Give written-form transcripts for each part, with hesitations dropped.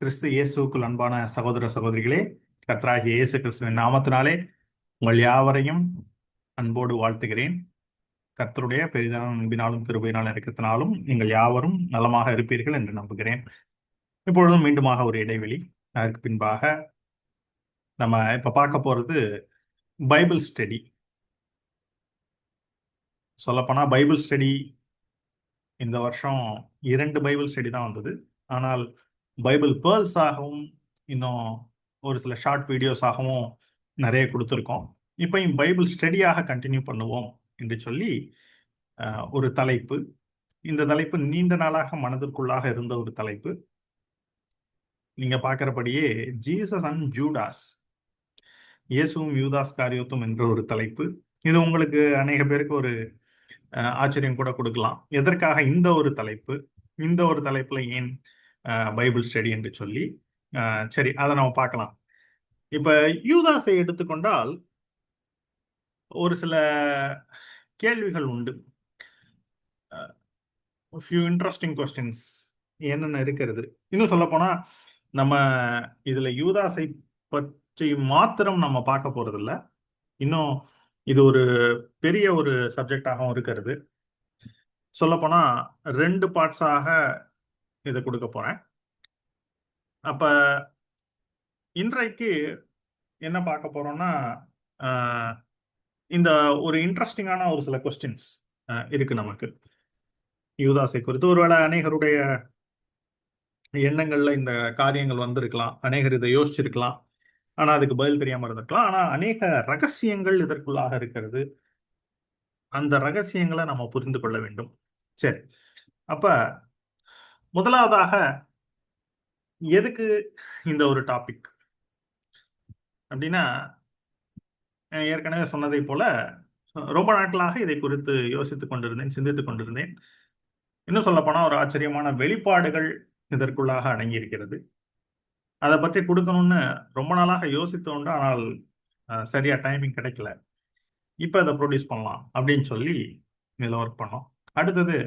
கிறிஸ்து இயேசுவுக்குள் அன்பான சகோதர சகோதரிகளே, கர்த்தராகிய இயேசு கிறிஸ்துவின் நாமத்தினாலே உங்கள் யாவரையும் அன்போடு வாழ்த்துகிறேன். கர்த்தருடைய பெரிதான அன்பினாலும் கிருபையினாலும் இரக்கத்தினாலும் நீங்கள் யாவரும் நலமாக இருப்பீர்கள் என்று நம்புகிறேன். இப்பொழுதும் மீண்டுமாக ஒரு இடைவெளி. அதற்கு பின்பாக நம்ம இப்ப பார்க்க போறது பைபிள் ஸ்டடி. சொல்லப்போனா பைபிள் ஸ்டடி இந்த வருஷம் 2 பைபிள் ஸ்டடி தான் வந்தது. ஆனால் பைபிள் பேர்ல்ஸாகவும் இன்னும் ஒரு சில ஷார்ட் வீடியோஸாகவும் நிறைய கொடுத்துருக்கோம். இப்பயும் பைபிள் ஸ்டடியாக கண்டினியூ பண்ணுவோம் என்று சொல்லி ஒரு தலைப்பு. இந்த தலைப்பு நீண்ட நாளாக மனதிற்குள்ளாக இருந்த ஒரு தலைப்பு. நீங்க பார்க்கிறபடியே ஜீசஸ் அண்ட் ஜூடாஸ், இயேசுவும் யூதாஸ் காரியோத்தும் என்ற ஒரு தலைப்பு. இது உங்களுக்கு அநேக பேருக்கு ஒரு ஆச்சரியம் கூட கொடுக்கலாம். எதற்காக இந்த ஒரு தலைப்பு, இந்த ஒரு தலைப்புல ஏன் பைபிள் ஸ்டடி என்று சொல்லி. சரி, அதை நம்ம பார்க்கலாம். இப்ப யூதாஸை எடுத்துக்கொண்டால் ஒரு சில கேள்விகள் உண்டு. ஃபியூ இன்ட்ரெஸ்டிங் கொஸ்டின்ஸ் என்னென்ன இருக்கிறது. இன்னும் சொல்ல போனா நம்ம இதுல யூதாஸை பற்றி மாத்திரம் நம்ம பார்க்க போறது இல்ல. இன்னும் இது ஒரு பெரிய ஒரு சப்ஜெக்டாகவும் இருக்கிறது. சொல்ல போனா 2 பார்ட்ஸாக இதை கொடுக்க போறேன். அப்ப இன்றைக்கு என்ன பார்க்க போறோம்னா, இந்த ஒரு இன்ட்ரெஸ்டிங்கான ஒரு சில கொஸ்டின்ஸ் இருக்கு நமக்கு யூதாஸை குறித்து. ஒருவேளை அநேகருடைய எண்ணங்கள்ல இந்த காரியங்கள் வந்திருக்கலாம், அநேகர் இதை யோசிச்சிருக்கலாம், ஆனா அதுக்கு பதில் தெரியாம இருந்திருக்கலாம். ஆனா அநேக ரகசியங்கள் இதற்குள்ளாக இருக்கிறது. அந்த ரகசியங்களை நம்ம புரிந்து கொள்ள வேண்டும். சரி, அப்ப முதலாவதாக எதுக்கு இந்த ஒரு டாபிக் அப்படின்னா, ஏற்கனவே சொன்னதை போல ரொம்ப நாட்களாக இதை குறித்து யோசித்துக் கொண்டிருந்தேன், சிந்தித்துக் கொண்டிருந்தேன். இன்னும் சொல்ல போனா ஒரு ஆச்சரியமான வெளிப்பாடுகள் இதற்குள்ளாக அடங்கி இருக்கிறது. அதை பற்றி கொடுக்கணும்னு ரொம்ப நாளாக யோசித்தோண்டு, ஆனால் சரியா டைமிங் கிடைக்கல. இப்ப இதை ப்ரொடியூஸ் பண்ணலாம் அப்படின்னு சொல்லி இதில் ஒர்க் பண்ணோம். அடுத்தது,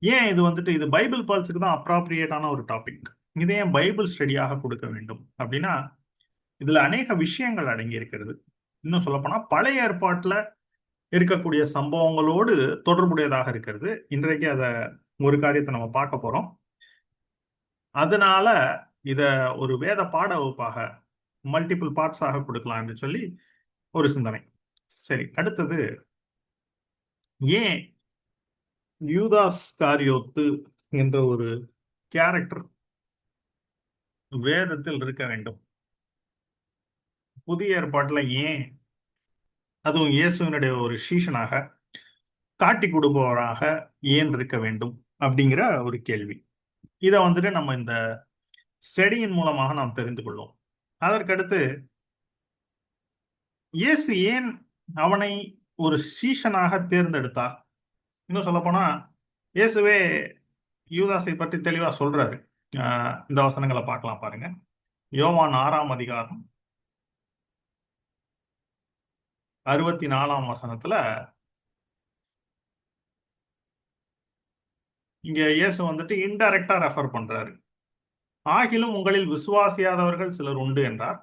ஏன் இது வந்துட்டு இது பைபிள் பர்ல்ஸுக்கு தான் அப்ராப்ரியேட்டான ஒரு டாபிக், இதை ஏன் பைபிள் ஸ்டடியாக கொடுக்க வேண்டும் அப்படின்னா, இதுல அநேக விஷயங்கள் அடங்கி இருக்கிறது. இன்னும் சொல்லப்போனா பழைய ஏற்பாட்டுல இருக்கக்கூடிய சம்பவங்களோடு தொடர்புடையதாக இருக்கிறது. இன்றைக்கு அதை ஒரு காரியத்தை நம்ம பார்க்க போறோம். அதனால இத ஒரு வேத பாட வகுப்பாக மல்டிபிள் பார்ட்ஸாக கொடுக்கலாம் என்று சொல்லி ஒரு சிந்தனை. சரி, அடுத்தது, ஏன் யூதாஸ் காரியோத்து என்ற ஒரு கேரக்டர் வேதத்தில் இருக்க வேண்டும்? புதிய ஏற்பாட்டுல ஏன், அதுவும் இயேசுவினுடைய ஒரு சீஷனாக, காட்டி கொடுப்பவராக ஏன் இருக்க வேண்டும் அப்படிங்கிற ஒரு கேள்வி. இதை வந்துட்டு நம்ம இந்த ஸ்டடியின் மூலமாக நாம் தெரிந்து கொள்வோம். அதற்கடுத்து, இயேசு ஏன் அவனை ஒரு சீஷனாக தேர்ந்தெடுத்தார்? இன்னும் சொல்ல போனா இயேசுவே யூதாஸை பற்றி தெளிவா சொல்றாரு. இந்த வசனங்களை பார்க்கலாம் பாருங்க. யோவான் 6ஆம் அதிகாரம் 64ஆம் வசனத்துல இங்க இயேசு வந்துட்டு இன்டைரக்டா ரெஃபர் பண்றாரு. ஆகிலும் உங்களில் விசுவாசியாதவர்கள் சிலர் உண்டு என்றார்.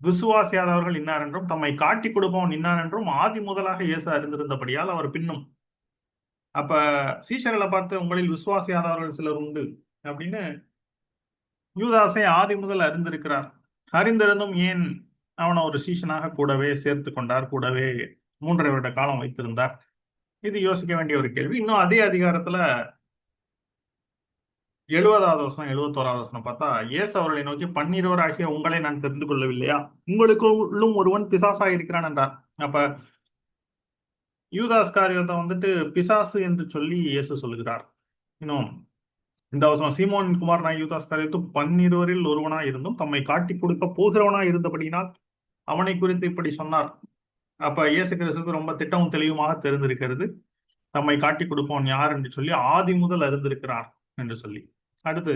விசுவாசியாதவர்கள் இன்னார் என்றும் தம்மை காட்டி கொடுப்பவன் இன்னார் என்றும் ஆதி முதலாக இயேசு அறிந்திருந்தபடியால் அவர் பின்னும். அப்ப சீஷர்களை பார்த்து உங்களில் விசுவாசியாதவர்கள் சிலர் உண்டு அப்படின்னு யூதாசை ஆதி முதல் அறிந்திருக்கிறார். அறிந்திருந்தும் ஏன் அவனை ஒரு சீஷனாக கூடவே சேர்த்து கொண்டார், கூடவே 3.5 வருட காலம் வைத்திருந்தார்? இது யோசிக்க வேண்டிய ஒரு கேள்வி. இன்னும் அதே அதிகாரத்துல 70வது வசனம் 71வது வசனம் பார்த்தா, இயேசு அவர்களை நோக்கி 12 ஆகிய உங்களை நான் தெரிந்து கொள்ளவில்லையா? உங்களுக்குள்ளும் ஒருவன் பிசாசாக இருக்கிறான் என்றார். அப்ப யூதாஸ் காரியத்தை வந்துட்டு பிசாசு என்று சொல்லி இயேசு சொல்லுகிறார். இன்னும் இந்த வசனம், சீமோனின் குமாரனாய் யூதாஸ் காரியத்து 12 ஒருவனாய் இருந்தும் தம்மை காட்டி கொடுக்க போகிறவனாய் இருந்தபடியினால் அவனை குறித்து இப்படி சொன்னார். அப்ப இயேசு கிறிஸ்துக்கு ரொம்ப திட்டமும் தெளிவுமாக தெரிந்திருக்கிறது, தம்மை காட்டி கொடுப்பவன் யார் என்று சொல்லி ஆதி முதல் அறிந்திருக்கிறார் என்று சொல்லி. அடுத்து,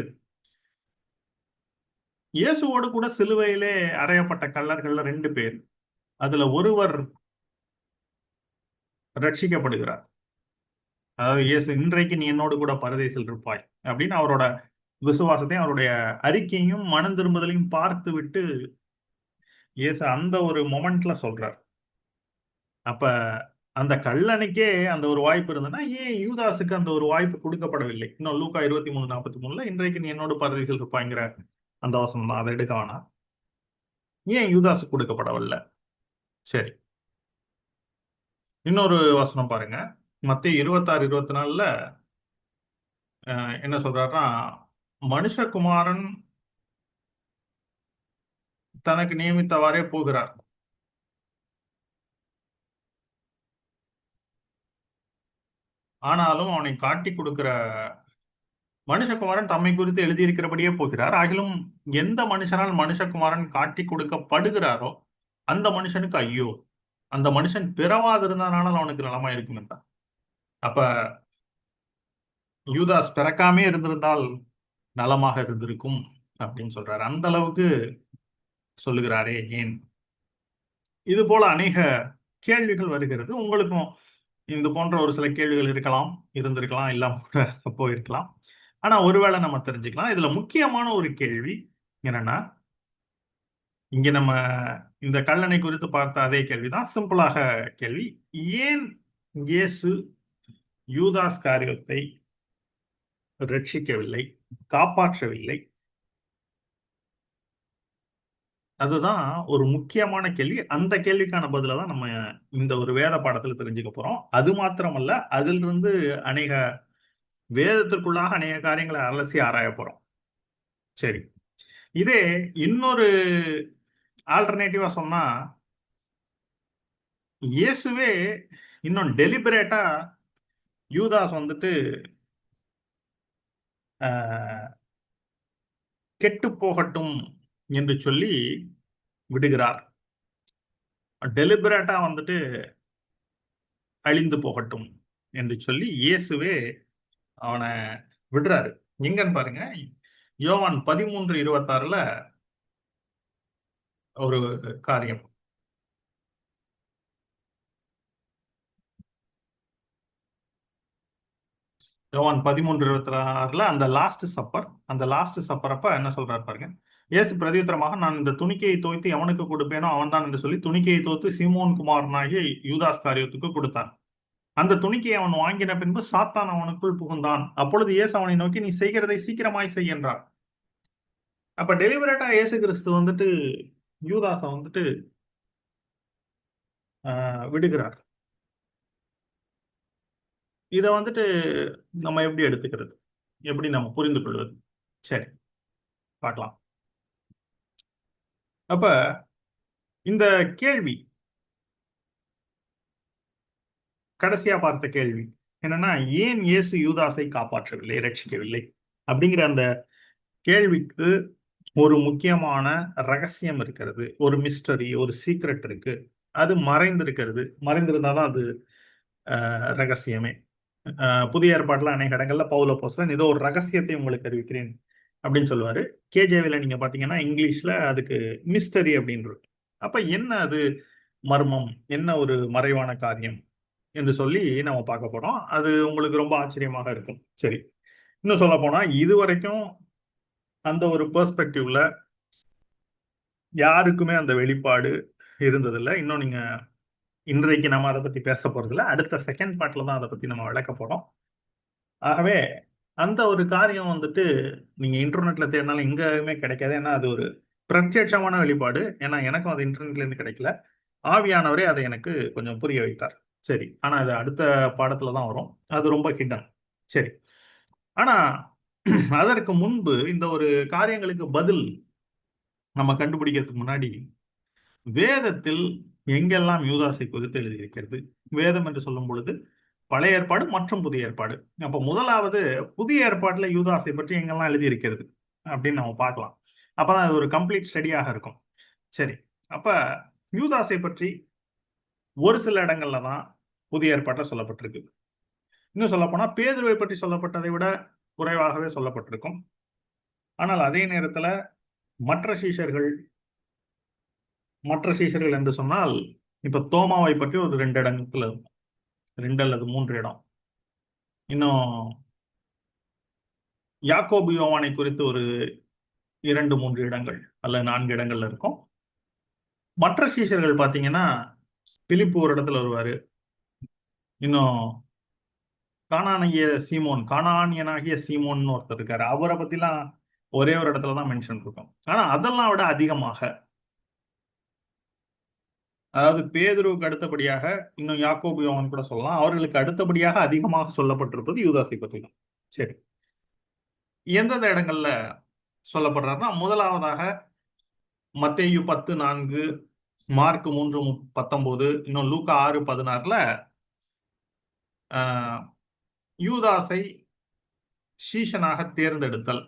இயேசுவோடு கூட சிலுவையிலே அறையப்பட்ட கள்ளர்கள்ல 2 பேர், அதுல ஒருவர் ரட்சிக்கப்படுகிறார். அதாவது இயேசு, இன்றைக்கு நீ என்னோடு கூட பரதேசில் இருப்பாய் அப்படின்னு அவரோட விசுவாசத்தையும் அவருடைய அறிக்கையும் மனம் திரும்புதலையும் பார்த்து விட்டு இயேசு அந்த ஒரு மொமெண்ட்ல சொல்றார். அப்ப அந்த கல்லனுக்கே அந்த ஒரு வாய்ப்பு இருந்ததுன்னா ஏன் யூதாஸுக்கு அந்த ஒரு வாய்ப்பு கொடுக்கப்படவில்லை? இன்னும் லூக்கா 23:43 இன்றைக்கு நீ என்னோட பரதீசில் இருப்பாங்கிற அந்த வசனம் தான், அதை எடுக்க வேணாம். ஏன் யூதாஸுக்கு கொடுக்கப்படவில்லை? சரி, இன்னொரு வசனம் பாருங்க. மத்தேயு 26:24 என்ன சொல்றாருன்னா, மனுஷகுமாரன் தனக்கு நியமித்தவாறே போகிறார், ஆனாலும் அவனை காட்டி கொடுக்கிற மனுஷகுமாரன் தம்மை குறித்து எழுதியிருக்கிறபடியே போகிறார். ஆகிலும் எந்த மனுஷனால் மனுஷகுமாரன் காட்டி கொடுக்கப்படுகிறாரோ அந்த மனுஷனுக்கு ஐயோ, அந்த மனுஷன் பிறவாதிருந்தனால அவனுக்கு நலமா இருக்கும் என்றார். அப்ப யூதாஸ் பிறக்காமே இருந்திருந்தால் நலமாக இருந்திருக்கும் அப்படின்னு சொல்றாரு. அந்த அளவுக்கு சொல்லுகிறாரே ஏன்? இது போல அநேக கேள்விகள் வருகிறது. உங்களுக்கும் இது போன்ற ஒரு சில கேள்விகள் இருக்கலாம், இருந்திருக்கலாம், இல்லாம கூட போயிருக்கலாம். ஆனா ஒருவேளை நம்ம தெரிஞ்சுக்கலாம். இதுல முக்கியமான ஒரு கேள்வி என்னன்னா, இங்க நம்ம இந்த கல்லணை குறித்து பார்த்த அதே கேள்விதான், சிம்பிளாக கேள்வி. ஏன் இயேசு யூதாஸ் காரியத்தை ரட்சிக்கவில்லை, காப்பாற்றவில்லை? அதுதான் ஒரு முக்கியமான கேள்வி. அந்த கேள்விக்கான பதில தான் நம்ம இந்த ஒரு வேத பாடத்துல தெரிஞ்சுக்க போறோம். அது மாத்திரமல்ல, அதிலிருந்து அநேக வேதத்திற்குள்ளாக அநேக காரியங்களை அலசி ஆராய போறோம். சரி, இதே இன்னொரு ஆல்டர்னேட்டிவா சொன்னா, இயேசுவே இன்னும் டெலிபரேட்டா யூதாஸ் வந்துட்டு கெட்டு போகட்டும் என்று சொல்லி விடுகிறார். டெலிபரேட்டா வந்துட்டு அழிந்து போகட்டும் என்று சொல்லி இயேசுவே அவனை விடுறாரு. எங்கன்னு பாருங்க, யோவான் 13:26 ஒரு காரியம். யோவான் 13:26 அந்த லாஸ்ட் சப்பர் அப்ப என்ன சொல்றாரு பாருங்க. இயேசு பிரதியுத்தரமாக, நான் இந்த துணிக்கையை தோய்த்து எவனுக்கு கொடுப்பேனோ அவன்தான் என்று சொல்லி துணிக்கையை தோய்த்து சீமோன் குமாரனாகிய யூதாஸ் காரியத்துக்கு கொடுத்தான். அந்த துணிக்கையை அவன் வாங்கின பின்பு சாத்தான் அவனுக்குள் புகுந்தான். அப்பொழுது இயேசு அவனை நோக்கி, நீ செய்கிறதை சீக்கிரமாய் செய் என்றார். அப்ப டெலிபரேட்டா இயேசு கிறிஸ்து வந்துட்டு யூதாஸ வந்துட்டு விடுகிறார். இத வந்துட்டு நம்ம எப்படி எடுத்துக்கிறது? எப்படி நம்ம புரிந்து கொள்வது? சரி, பார்க்கலாம். அப்ப இந்த கேள்வி, கடைசியா பார்த்த கேள்வி என்னன்னா, ஏன் இயேசு யூதாஸை காப்பாற்றவில்லை, ரட்சிக்கவில்லை அப்படிங்கிற அந்த கேள்விக்கு ஒரு முக்கியமான ரகசியம் இருக்கிறது. ஒரு மிஸ்டரி, ஒரு சீக்ரெட் இருக்கு. அது மறைந்திருக்கிறது. மறைந்திருந்தாதான் அது ரகசியமே. புதிய ஏற்பாட்டுல அநேக இடங்கள்ல பவுல் அப்போஸ்தலன் ஏதோ ஒரு ரகசியத்தை உங்களுக்கு அறிவிக்கிறேன் அப்படின்னு சொல்லுவாரு. கேஜேவில நீங்க பாத்தீங்கன்னா இங்கிலீஷ்ல அதுக்கு மிஸ்டரி அப்படின்னு இருக்கு. அப்ப என்ன அது மர்மம், என்ன ஒரு மறைவான காரியம் என்று சொல்லி நம்ம பார்க்க போறோம். அது உங்களுக்கு ரொம்ப ஆச்சரியமாக இருக்கும். சரி, இன்னும் சொல்ல போனா இதுவரைக்கும் அந்த ஒரு பெர்ஸ்பெக்டிவ்ல யாருக்குமே அந்த வெளிப்பாடு இருந்ததில்லை. இன்னும் நீங்க இன்றைக்கு நம்ம அதை பத்தி பேச போறதில்ல. அடுத்த செகண்ட் பார்ட்ல தான் அதை பத்தி நம்ம விளக்க போறோம். ஆகவே அந்த ஒரு காரியம் வந்துட்டு நீங்க இன்டர்நெட்ல தேடினாலும் எங்கேயுமே கிடைக்காது. ஏன்னா அது ஒரு பிரத்யட்சமான வெளிப்பாடு. ஏன்னா எனக்கும் அது இன்டர்நெட்ல இருந்து கிடைக்கல. ஆவியானவரே அதை எனக்கு கொஞ்சம் புரிய வைத்தார். சரி, ஆனா அது அடுத்த பாடத்துல தான் வரும். அது ரொம்ப ஹிடன். சரி, ஆனா அதற்கு முன்பு இந்த ஒரு காரியங்களுக்கு பதில் நம்ம கண்டுபிடிக்கிறதுக்கு முன்னாடி வேதத்தில் எங்கெல்லாம் யூதாசை குறித்து எழுதியிருக்கிறது? வேதம் என்று சொல்லும் பொழுது பழைய ஏற்பாடு மற்றும் புதிய ஏற்பாடு. அப்ப முதலாவது புதிய ஏற்பாட்டுல யூதாசை பற்றி எங்கெல்லாம் எழுதியிருக்கிறது அப்படின்னு நம்ம பார்க்கலாம். அப்பதான் அது ஒரு கம்ப்ளீட் ஸ்டடியாக இருக்கும். சரி, அப்ப யூதாசை பற்றி ஒரு சில இடங்கள்ல தான் புதிய ஏற்பாட்டில் சொல்லப்பட்டிருக்கு. இன்னும் சொல்ல போனா பேதுருவை பற்றி சொல்லப்பட்டதை விட குறைவாகவே சொல்லப்பட்டிருக்கும். ஆனால் அதே நேரத்துல மற்ற சீஷர்கள் என்று சொன்னால் இப்ப தோமாவை பற்றி ஒரு 2 இடத்துல, 2 அல்லது 3 இடம். இன்னும் யாக்கோபு யோவானை குறித்து ஒரு 2-3 இடங்கள் அல்லது 4 இடங்கள்ல இருக்கும். மற்ற சீஷர்கள் பாத்தீங்கன்னா பிலிப்பு ஒரு இடத்துல வருவாரு. இன்னும் கானானியனாகிய சீமோன் ஒருத்தர் இருக்காரு. அவரை பத்திலாம் ஒரே ஒரு இடத்துல தான் மென்ஷன் இருக்கும். ஆனா அதெல்லாம் விட அதிகமாக, அதாவது பேதுருவுக்கு அடுத்தபடியாக, இன்னும் யாக்கோபு யோவான் கூட சொல்லலாம், அவர்களுக்கு அடுத்தபடியாக அதிகமாக சொல்லப்பட்டிருப்பது யூதாசை பத்தி தான். சரி, எந்தெந்த இடங்கள்ல சொல்லப்படுறாருன்னா, முதலாவதாக மத்தேயு 10:4, மார்க் 3:19, இன்னும் லூக்கா 6:16 யூதாசை சீஷனாக தேர்ந்தெடுத்தல்.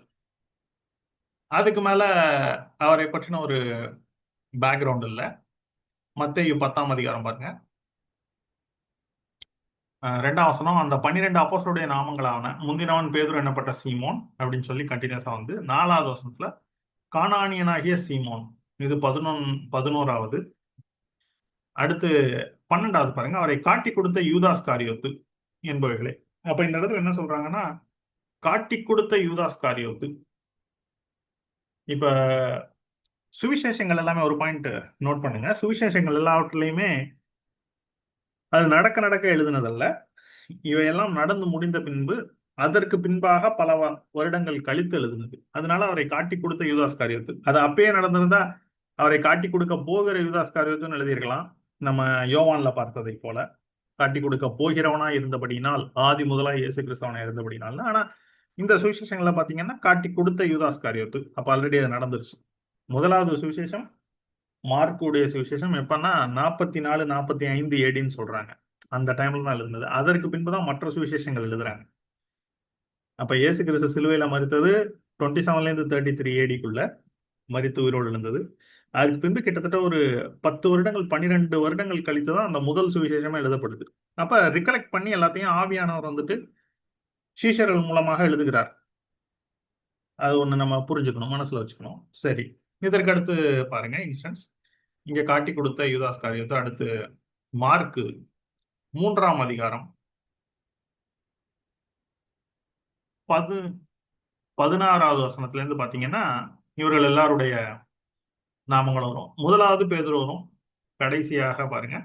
அதுக்கு மேல அவரை பற்றின ஒரு பேக்ரவுண்ட் இல்ல. மத்தேயு 10ஆம் அதிகாரம் பாருங்க. 2ஆம் வசனம், அந்த 12 அப்போஸ்தலருடைய நாமங்களாவன, முந்தினவன் பேதுரு என்னப்பட்ட சீமோன் அப்படின்னு சொல்லி கண்டினியூஸா வந்து 4வது வசனத்துல கானானியனாகிய சீமோன், இது 11வது. அடுத்து 12வது பாருங்க, அவரை காட்டி கொடுத்த யூதாஸ் காரியோத்து என்பவர்களே. அப்ப இந்த இடத்துல என்ன சொல்றாங்கன்னா, காட்டி கொடுத்த யூதாஸ் காரியோத்து. இப்ப சுவிசேஷங்கள் எல்லாமே ஒரு பாயிண்ட் நோட் பண்ணுங்க. சுவிசேஷங்கள் எல்லாவற்றிலையுமே அது நடக்க நடக்க எழுதுனதல்ல. இவையெல்லாம் நடந்து முடிந்த பின்பு, அதற்கு பின்பாக பல வருடங்கள் கழித்து எழுதுனது. அதனால அவரை காட்டி கொடுத்த யூதாஸ் காரியோத்து. அது அப்பயே நடந்திருந்தா அவரை காட்டி கொடுக்க போகிற யூதாஸ் காரியோத்துன்னு எழுதியிருக்கலாம். நம்ம யோவான்ல பார்த்ததை போல காட்டி கொடுக்க போகிறவனா இருந்தபடினால், ஆதி முதலாக இயேசு கிறிஸ்தவனா இருந்தபடினால். ஆனா இந்த சுவிசேஷங்கள்ல பாத்தீங்கன்னா காட்டி கொடுத்த யூதாஸ் காரியோத்து. அப்ப ஆல்ரெடி அது நடந்துருச்சு. முதலாவது சுவிசேஷம் மார்க்குடைய சுவிசேஷம் எப்பன்னா 44-45 ஏடின்னு சொல்றாங்க. அந்த டைம்ல தான் எழுதுனது. அதற்கு பின்புதான் மற்ற சுவிசேஷங்கள் எழுதுறாங்க. அப்ப இயேசு கிறிஸ்து சிலுவையில மரித்தது 27 33 ஏடிக்குள்ள மரித்து உயிரோடு எழுந்தது. அதுக்கு பின்பு கிட்டத்தட்ட ஒரு 10 வருடங்கள் 12 வருடங்கள் கழித்து தான் அந்த முதல் சுவிசேஷமே எழுதப்படுது. அப்ப ரிகலெக்ட் பண்ணி எல்லாத்தையும் ஆவியானவர் வந்துட்டு சீஷர்கள் மூலமாக எழுதுகிறார். அது ஒண்ணு நம்ம புரிஞ்சுக்கணும், மனசுல வச்சுக்கணும். சரி, இதற்கு அடுத்து பாருங்க இன்ஸ்டன்ஸ். இங்க காட்டி கொடுத்த யூதாஸ் காரியத்தை அடுத்து மார்க் 3ஆம் அதிகாரம் 16வது வசனத்துல இருந்து பாத்தீங்கன்னா இவர்கள் எல்லாருடைய நாமங்களும் வரும். முதலாவது பேதுரு வரும். கடைசியாக பாருங்க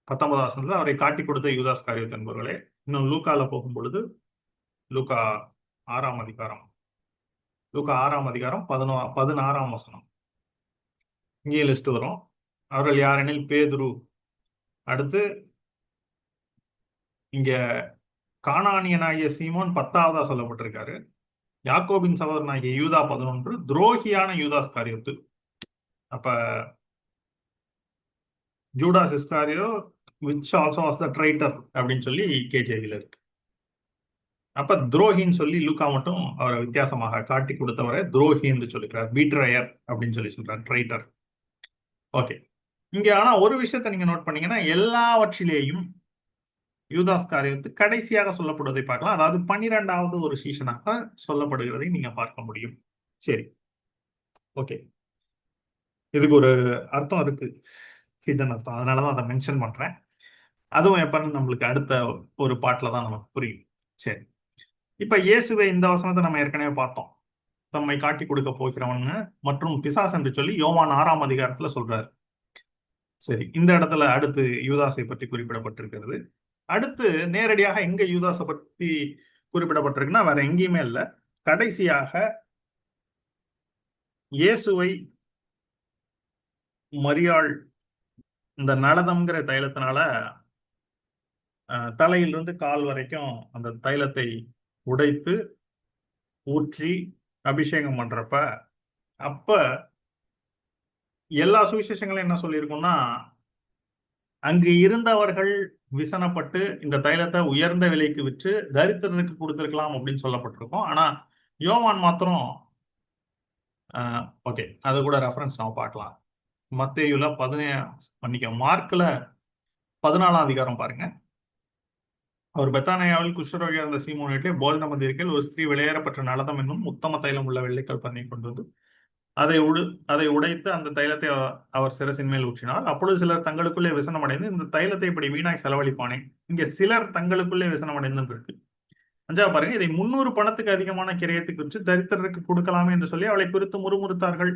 19வது வசனத்துல அவரை காட்டி கொடுத்த யூதாஸ் காரியத் என்பவர்களே. இன்னும் லூக்கால போகும் பொழுது லூக்கா 6ஆம் அதிகாரம் 16ஆம் வசனம் இங்கே லிஸ்ட் வரும். அவர்கள் யாரெனில் பேதுரு, அடுத்து இங்க கானானியனாகிய சீமோன் 10ஆவதா சொல்லப்பட்டிருக்காரு. யாக்கோபின் சகோதரனாகிய யூதா 11, துரோகியான யூதாஸ் காரியோத்து. அப்ப Judas இஸ்காரியோ which also was the traitor அப்படின்னு சொல்லி கேஜேவில இருக்கு. அப்ப துரோகின்னு சொல்லி லூக்கா மட்டும் அவரை வித்தியாசமாக காட்டி கொடுத்தவரை துரோகி என்று சொல்லுகிறார். பீட்ரயர் அப்படின்னு சொல்லி சொல்றார், ட்ரைட்டர். ஓகே, இங்க ஆனா ஒரு விஷயத்தை நீங்க நோட் பண்ணீங்கன்னா, எல்லாவற்றிலேயும் யூதாஸ் காரியத்து கடைசியாக சொல்லப்படுவதை பார்க்கலாம். அதாவது 12வது ஒரு சீசனாக சொல்லப்படுகிறதை நீங்க பார்க்க முடியும். சரி, ஓகே, இதுக்கு ஒரு அர்த்தம் இருக்கு, ஹிடன் அர்த்தம். அதனாலதான் அதை மென்ஷன் பண்றேன். அதுவும் எப்பன்னு நம்மளுக்கு அடுத்த ஒரு பாட்டுல தான் நமக்கு புரியும். சரி, இப்ப இயேசுவை இந்த வசனத்தை நம்ம ஏற்கனவே பார்த்தோம். தம்மை காட்டி கொடுக்க போகிறவன் மற்றும் பிசாஸ் என்று சொல்லி யோவான் 6ஆம் அதிகாரத்துல சொல்றாரு. சரி, இந்த இடத்துல அடுத்து யூதாசை பற்றி குறிப்பிடப்பட்டிருக்கிறது. அடுத்து நேரடியாக எங்க யூதாசை பற்றி குறிப்பிடப்பட்டிருக்குன்னா வேற எங்கேயுமே இல்ல. கடைசியாக இயேசுவை மரியாள் இந்த நலதம்ங்கிற தைலத்தினால தலையிலிருந்து கால் வரைக்கும் அந்த தைலத்தை உடைத்து ஊற்றி அபிஷேகம் பண்றப்ப, அப்ப எல்லா சுவிசேஷங்களும் என்ன சொல்லியிருக்கும்னா, அங்கு இருந்தவர்கள் விசனப்பட்டு இந்த தைலத்தை உயர்ந்த விலைக்கு விற்று தரித்திரருக்கு கொடுத்திருக்கலாம் அப்படின்னு சொல்லப்பட்டிருக்கும். ஆனா யோவான் மாத்திரம் ஓகே, அது கூட ரெஃபரன்ஸ் நம்ம பார்க்கலாம். மத்தேயுல மார்க்ல 14ஆம் அதிகாரம் பாருங்க. அவர் பெத்தானியாவில் குஷ்டரோகியா இருந்த சீமோன் வீட்டிலே போஜன மந்திரிக்கையில் ஒரு ஸ்திரீ வெளியேறப்பட்ட நலதம் என்னும் உத்தம தைலம் உள்ள வெள்ளைக்கல் பண்ணி கொண்டு வந்து அதை உடைத்து அந்த தைலத்தை அவர் சிரசின் மேல் ஊற்றினார். அப்பொழுது சிலர் தங்களுக்குள்ளே விசனம் அடைந்து, இந்த தைலத்தை இப்படி வீணாய் செலவழிப்பானே. இங்க சிலர் தங்களுக்குள்ளே விசனம் அடைந்து இருக்கு. அஞ்சாவது பாருங்க, இதை 300 பணத்துக்கு அதிகமான கிரயத்துக்கு விற்று தரித்திரருக்கு கொடுக்கலாமே என்று சொல்லி அவளை குறித்து முறுமுறுத்தார்கள்.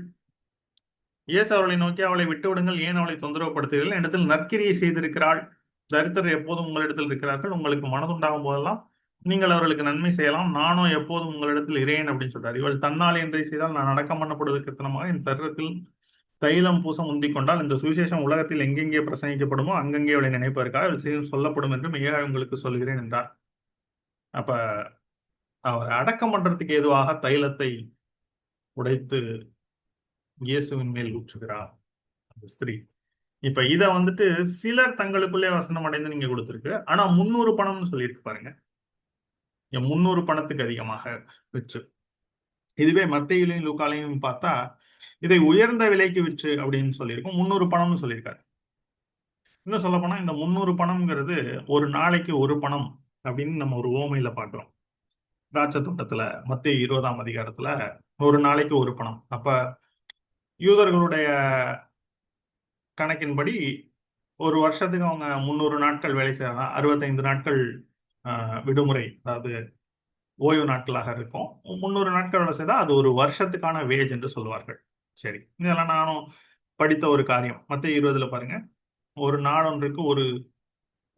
இயேசு அவளை நோக்கி, அவளை விட்டு விடுங்கள், ஏன் அவளை தொந்தரவுப்படுத்துகிறீர்கள்? என்னிடத்தில் நற்கிரியை செய்திருக்கிறாள். தரித்திரர் எப்போதும் உங்களிடத்தில் இருக்கிறார்கள், உங்களுக்கு மனதுண்டாகும் போதெல்லாம் நீங்கள் அவர்களுக்கு நன்மை செய்யலாம், நானும் எப்போதும் உங்களிடத்தில் இரேன் அப்படின்னு சொல்றாரு. இவள் தன்னால் என்றை செய்தால் நான் அடக்கம் பண்ணப்படுவதற்கு எத்தனமாக என் சரீரத்தில் தைலம் பூச முந்திக் கொண்டால் இந்த சுவிசேஷம் உலகத்தில் எங்கெங்கே பிரசங்கிக்கப்படுமோ அங்கங்கே அவளை நினைப்பதற்காக அவள் செய்து சொல்லப்படும் என்று மெய்யாக உங்களுக்கு சொல்கிறேன் என்றார். அப்ப அவர் அடக்கம் பண்றதுக்கு ஏதுவாக தைலத்தை உடைத்து இயேசுவின் மேல் ஊற்றுகிறார் அந்த ஸ்திரீ. இப்ப இத வந்துட்டு சிலர் தங்களுக்குள்ளே வசனம் அடைந்து நீங்க கொடுத்திருக்கு. ஆனா 300 பணம்னு சொல்லியிருக்கு பாருங்க. 300 பணத்துக்கு அதிகமாக விற்று. இதுவே மத்தேயுலையும் லூக்காலையும் பார்த்தா இதை உயர்ந்த விலைக்கு விற்று அப்படின்னு சொல்லியிருக்கும். 300 பணம்னு சொல்லியிருக்காரு. இன்னும் சொல்ல போனா இந்த 300 பணம்ங்கிறது ஒரு நாளைக்கு ஒரு பணம் அப்படின்னு நம்ம ஒரு உவமையில பார்க்கிறோம். திராட்சை தோட்டத்துல மத்தேயு 20ஆம் அதிகாரத்துல ஒரு நாளைக்கு ஒரு பணம். அப்ப யூதர்களுடைய கணக்கின்படி ஒரு வருஷத்துக்கு அவங்க 300 நாட்கள் வேலை செய்யலாம். 65 நாட்கள் விடுமுறை, அதாவது ஓய்வு நாட்களாக இருக்கும். 300 நாட்கள் வேலை செய்தால் அது ஒரு வருஷத்துக்கான வேஜ் என்று சொல்லுவார்கள். சரி, இதெல்லாம் நானும் படித்த ஒரு காரியம். மத்தேயு 20ல பாருங்க, ஒரு நாளொன்றுக்கு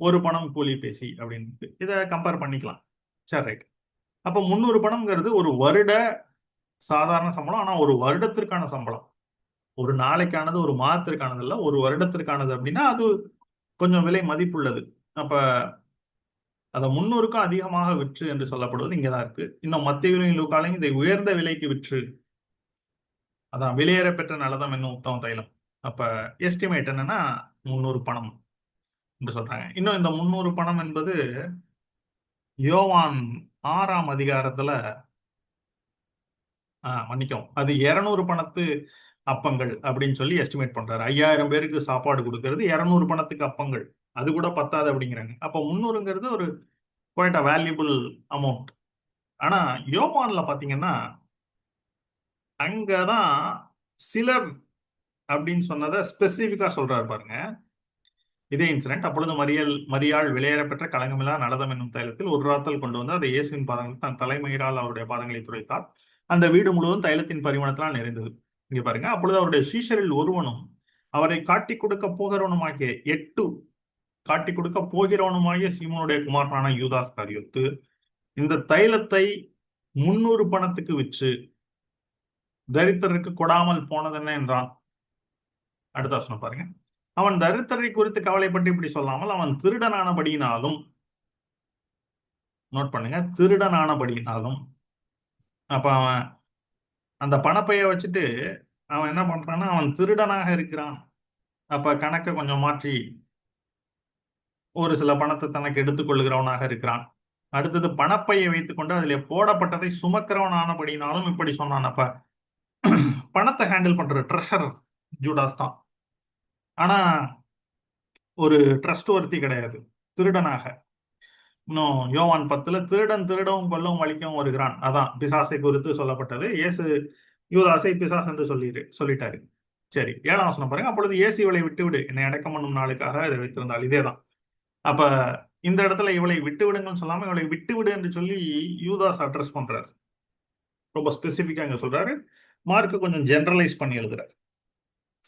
ஒரு பணம் கூலி பேசி அப்படின்னு இதை கம்பேர் பண்ணிக்கலாம். சரி, ரைட். அப்ப 300 பணம்ங்கிறது ஒரு வருட சாதாரண சம்பளம். ஆனா ஒரு வருடத்திற்கான சம்பளம். ஒரு நாளைக்கானது, ஒரு மாதத்திற்கானது இல்ல, ஒரு வருடத்திற்கானது அப்படின்னா அது கொஞ்சம் விலை மதிப்புள்ளது. அப்ப அதை 300க்கும் அதிகமாக விற்று என்று சொல்லப்படுவது இங்கதான் இருக்கு. இன்னும் மத்தேயுவையும் லூக்காலையும் இதை உயர்ந்த விலைக்கு விற்று, அதான் வெளியேற பெற்ற நலதம் என்னும் உத்தம தைலம். அப்ப எஸ்டிமேட் என்னன்னா 300 பணம் என்று சொல்றாங்க. இன்னும் இந்த 300 பணம் என்பது யோவான் 6ஆம் அதிகாரத்துல மன்னிக்கவும், அது 200 பணத்து அப்பங்கள் அப்படின்னு சொல்லி எஸ்டிமேட் பண்றாரு. 5000 பேருக்கு சாப்பாடு கொடுக்கறது 200 பணத்துக்கு அப்பங்கள், அது கூட பத்தாது அப்படிங்கிறாங்க. அப்ப 300ங்கிறது ஒரு குவைட் அ வேல்யூபிள் அமௌண்ட். ஆனா யோவான்ல பாத்தீங்கன்னா அங்கதான் சிலர் அப்படின்னு சொன்னதை ஸ்பெசிபிக்கா சொல்றாரு பாருங்க. இதே இன்சிடென்ட், அப்பொழுது மரியாள் வெளியேற பெற்ற களங்கமில்லா நலதம் என்னும் தைலத்தில் ஒரு ராத்தல் கொண்டு வந்து அதை இயேசுவின் பாதங்கள் தன் தலைமயிரால் அவருடைய பாதங்களை துடைத்தார். அந்த வீடு முழுவதும் தைலத்தின் பரிமாணத்தினால் நிறைந்தது. இங்க பாருங்க, அப்பொழுது அவருடைய சீஷரில் ஒருவனும் அவரை காட்டிக் கொடுக்க போகிறவனுமாகிய காட்டிக் கொடுக்க போகிறவனுமாகிய சீமோனுடைய குமாரனான யூதாஸ் காரியோத்து இந்த தைலத்தை 300 பணத்துக்கு விற்று தரித்திரருக்கு கொடாமல் போனதென்ன என்றான். அடுத்த வசனம் பாருங்க. அவன் தரித்திரரை குறித்து கவலைப்பட்டு இப்படி சொல்லாமல் அவன் திருடனானபடியினாலும், நோட் பண்ணுங்க, திருடனானபடியினாலும். அப்ப அவன் அந்த பணப்பைய வச்சுட்டு அவன் என்ன பண்றான்னா அவன் திருடனாக இருக்கிறான். அப்ப கணக்கை கொஞ்சம் மாற்றி ஒரு சில பணத்தை தனக்கு எடுத்துக் கொள்ளுகிறவனாக இருக்கிறான். அடுத்தது பணப்பையை வைத்துக்கொண்டு அதில் போடப்பட்டதை சுமக்கிறவன் ஆனபடினாலும் இப்படி சொன்னான். அப்ப பணத்தை ஹேண்டில் பண்ற ட்ரெஷர் ஜூடாஸ் தான். ஆனா ஒரு ட்ரஸ்ட் ஒர்த்தி கிடையாது, திருடனாக. இன்னும் யோவான் 10ல திருடன் திருடவும் கொல்லவும் அழிக்கவும் வருகிறான். அதான் பிசாசை குறித்து சொல்லப்பட்டது. இயேசு யூதாசை பிசாஸ் என்று சொல்லிட்டாரு. சரி, 7ஆம் வசனம் பாருங்க. அப்பொழுது இயேசு இவளை விட்டுவிடு, என்னை அடக்கம் பண்ணும் நாளுக்காக இதை வைத்திருந்தாள். இதேதான். அப்ப இந்த இடத்துல இவளை விட்டு விடுங்கன்னு சொல்லாம இவளை விட்டு விடு என்று சொல்லி யூதாஸ் அட்ரஸ் பண்றாரு. ரொம்ப ஸ்பெசிபிக்கா இங்க சொல்றாரு. மார்க்கு கொஞ்சம் ஜெனரலைஸ் பண்ணி எழுதுறாரு.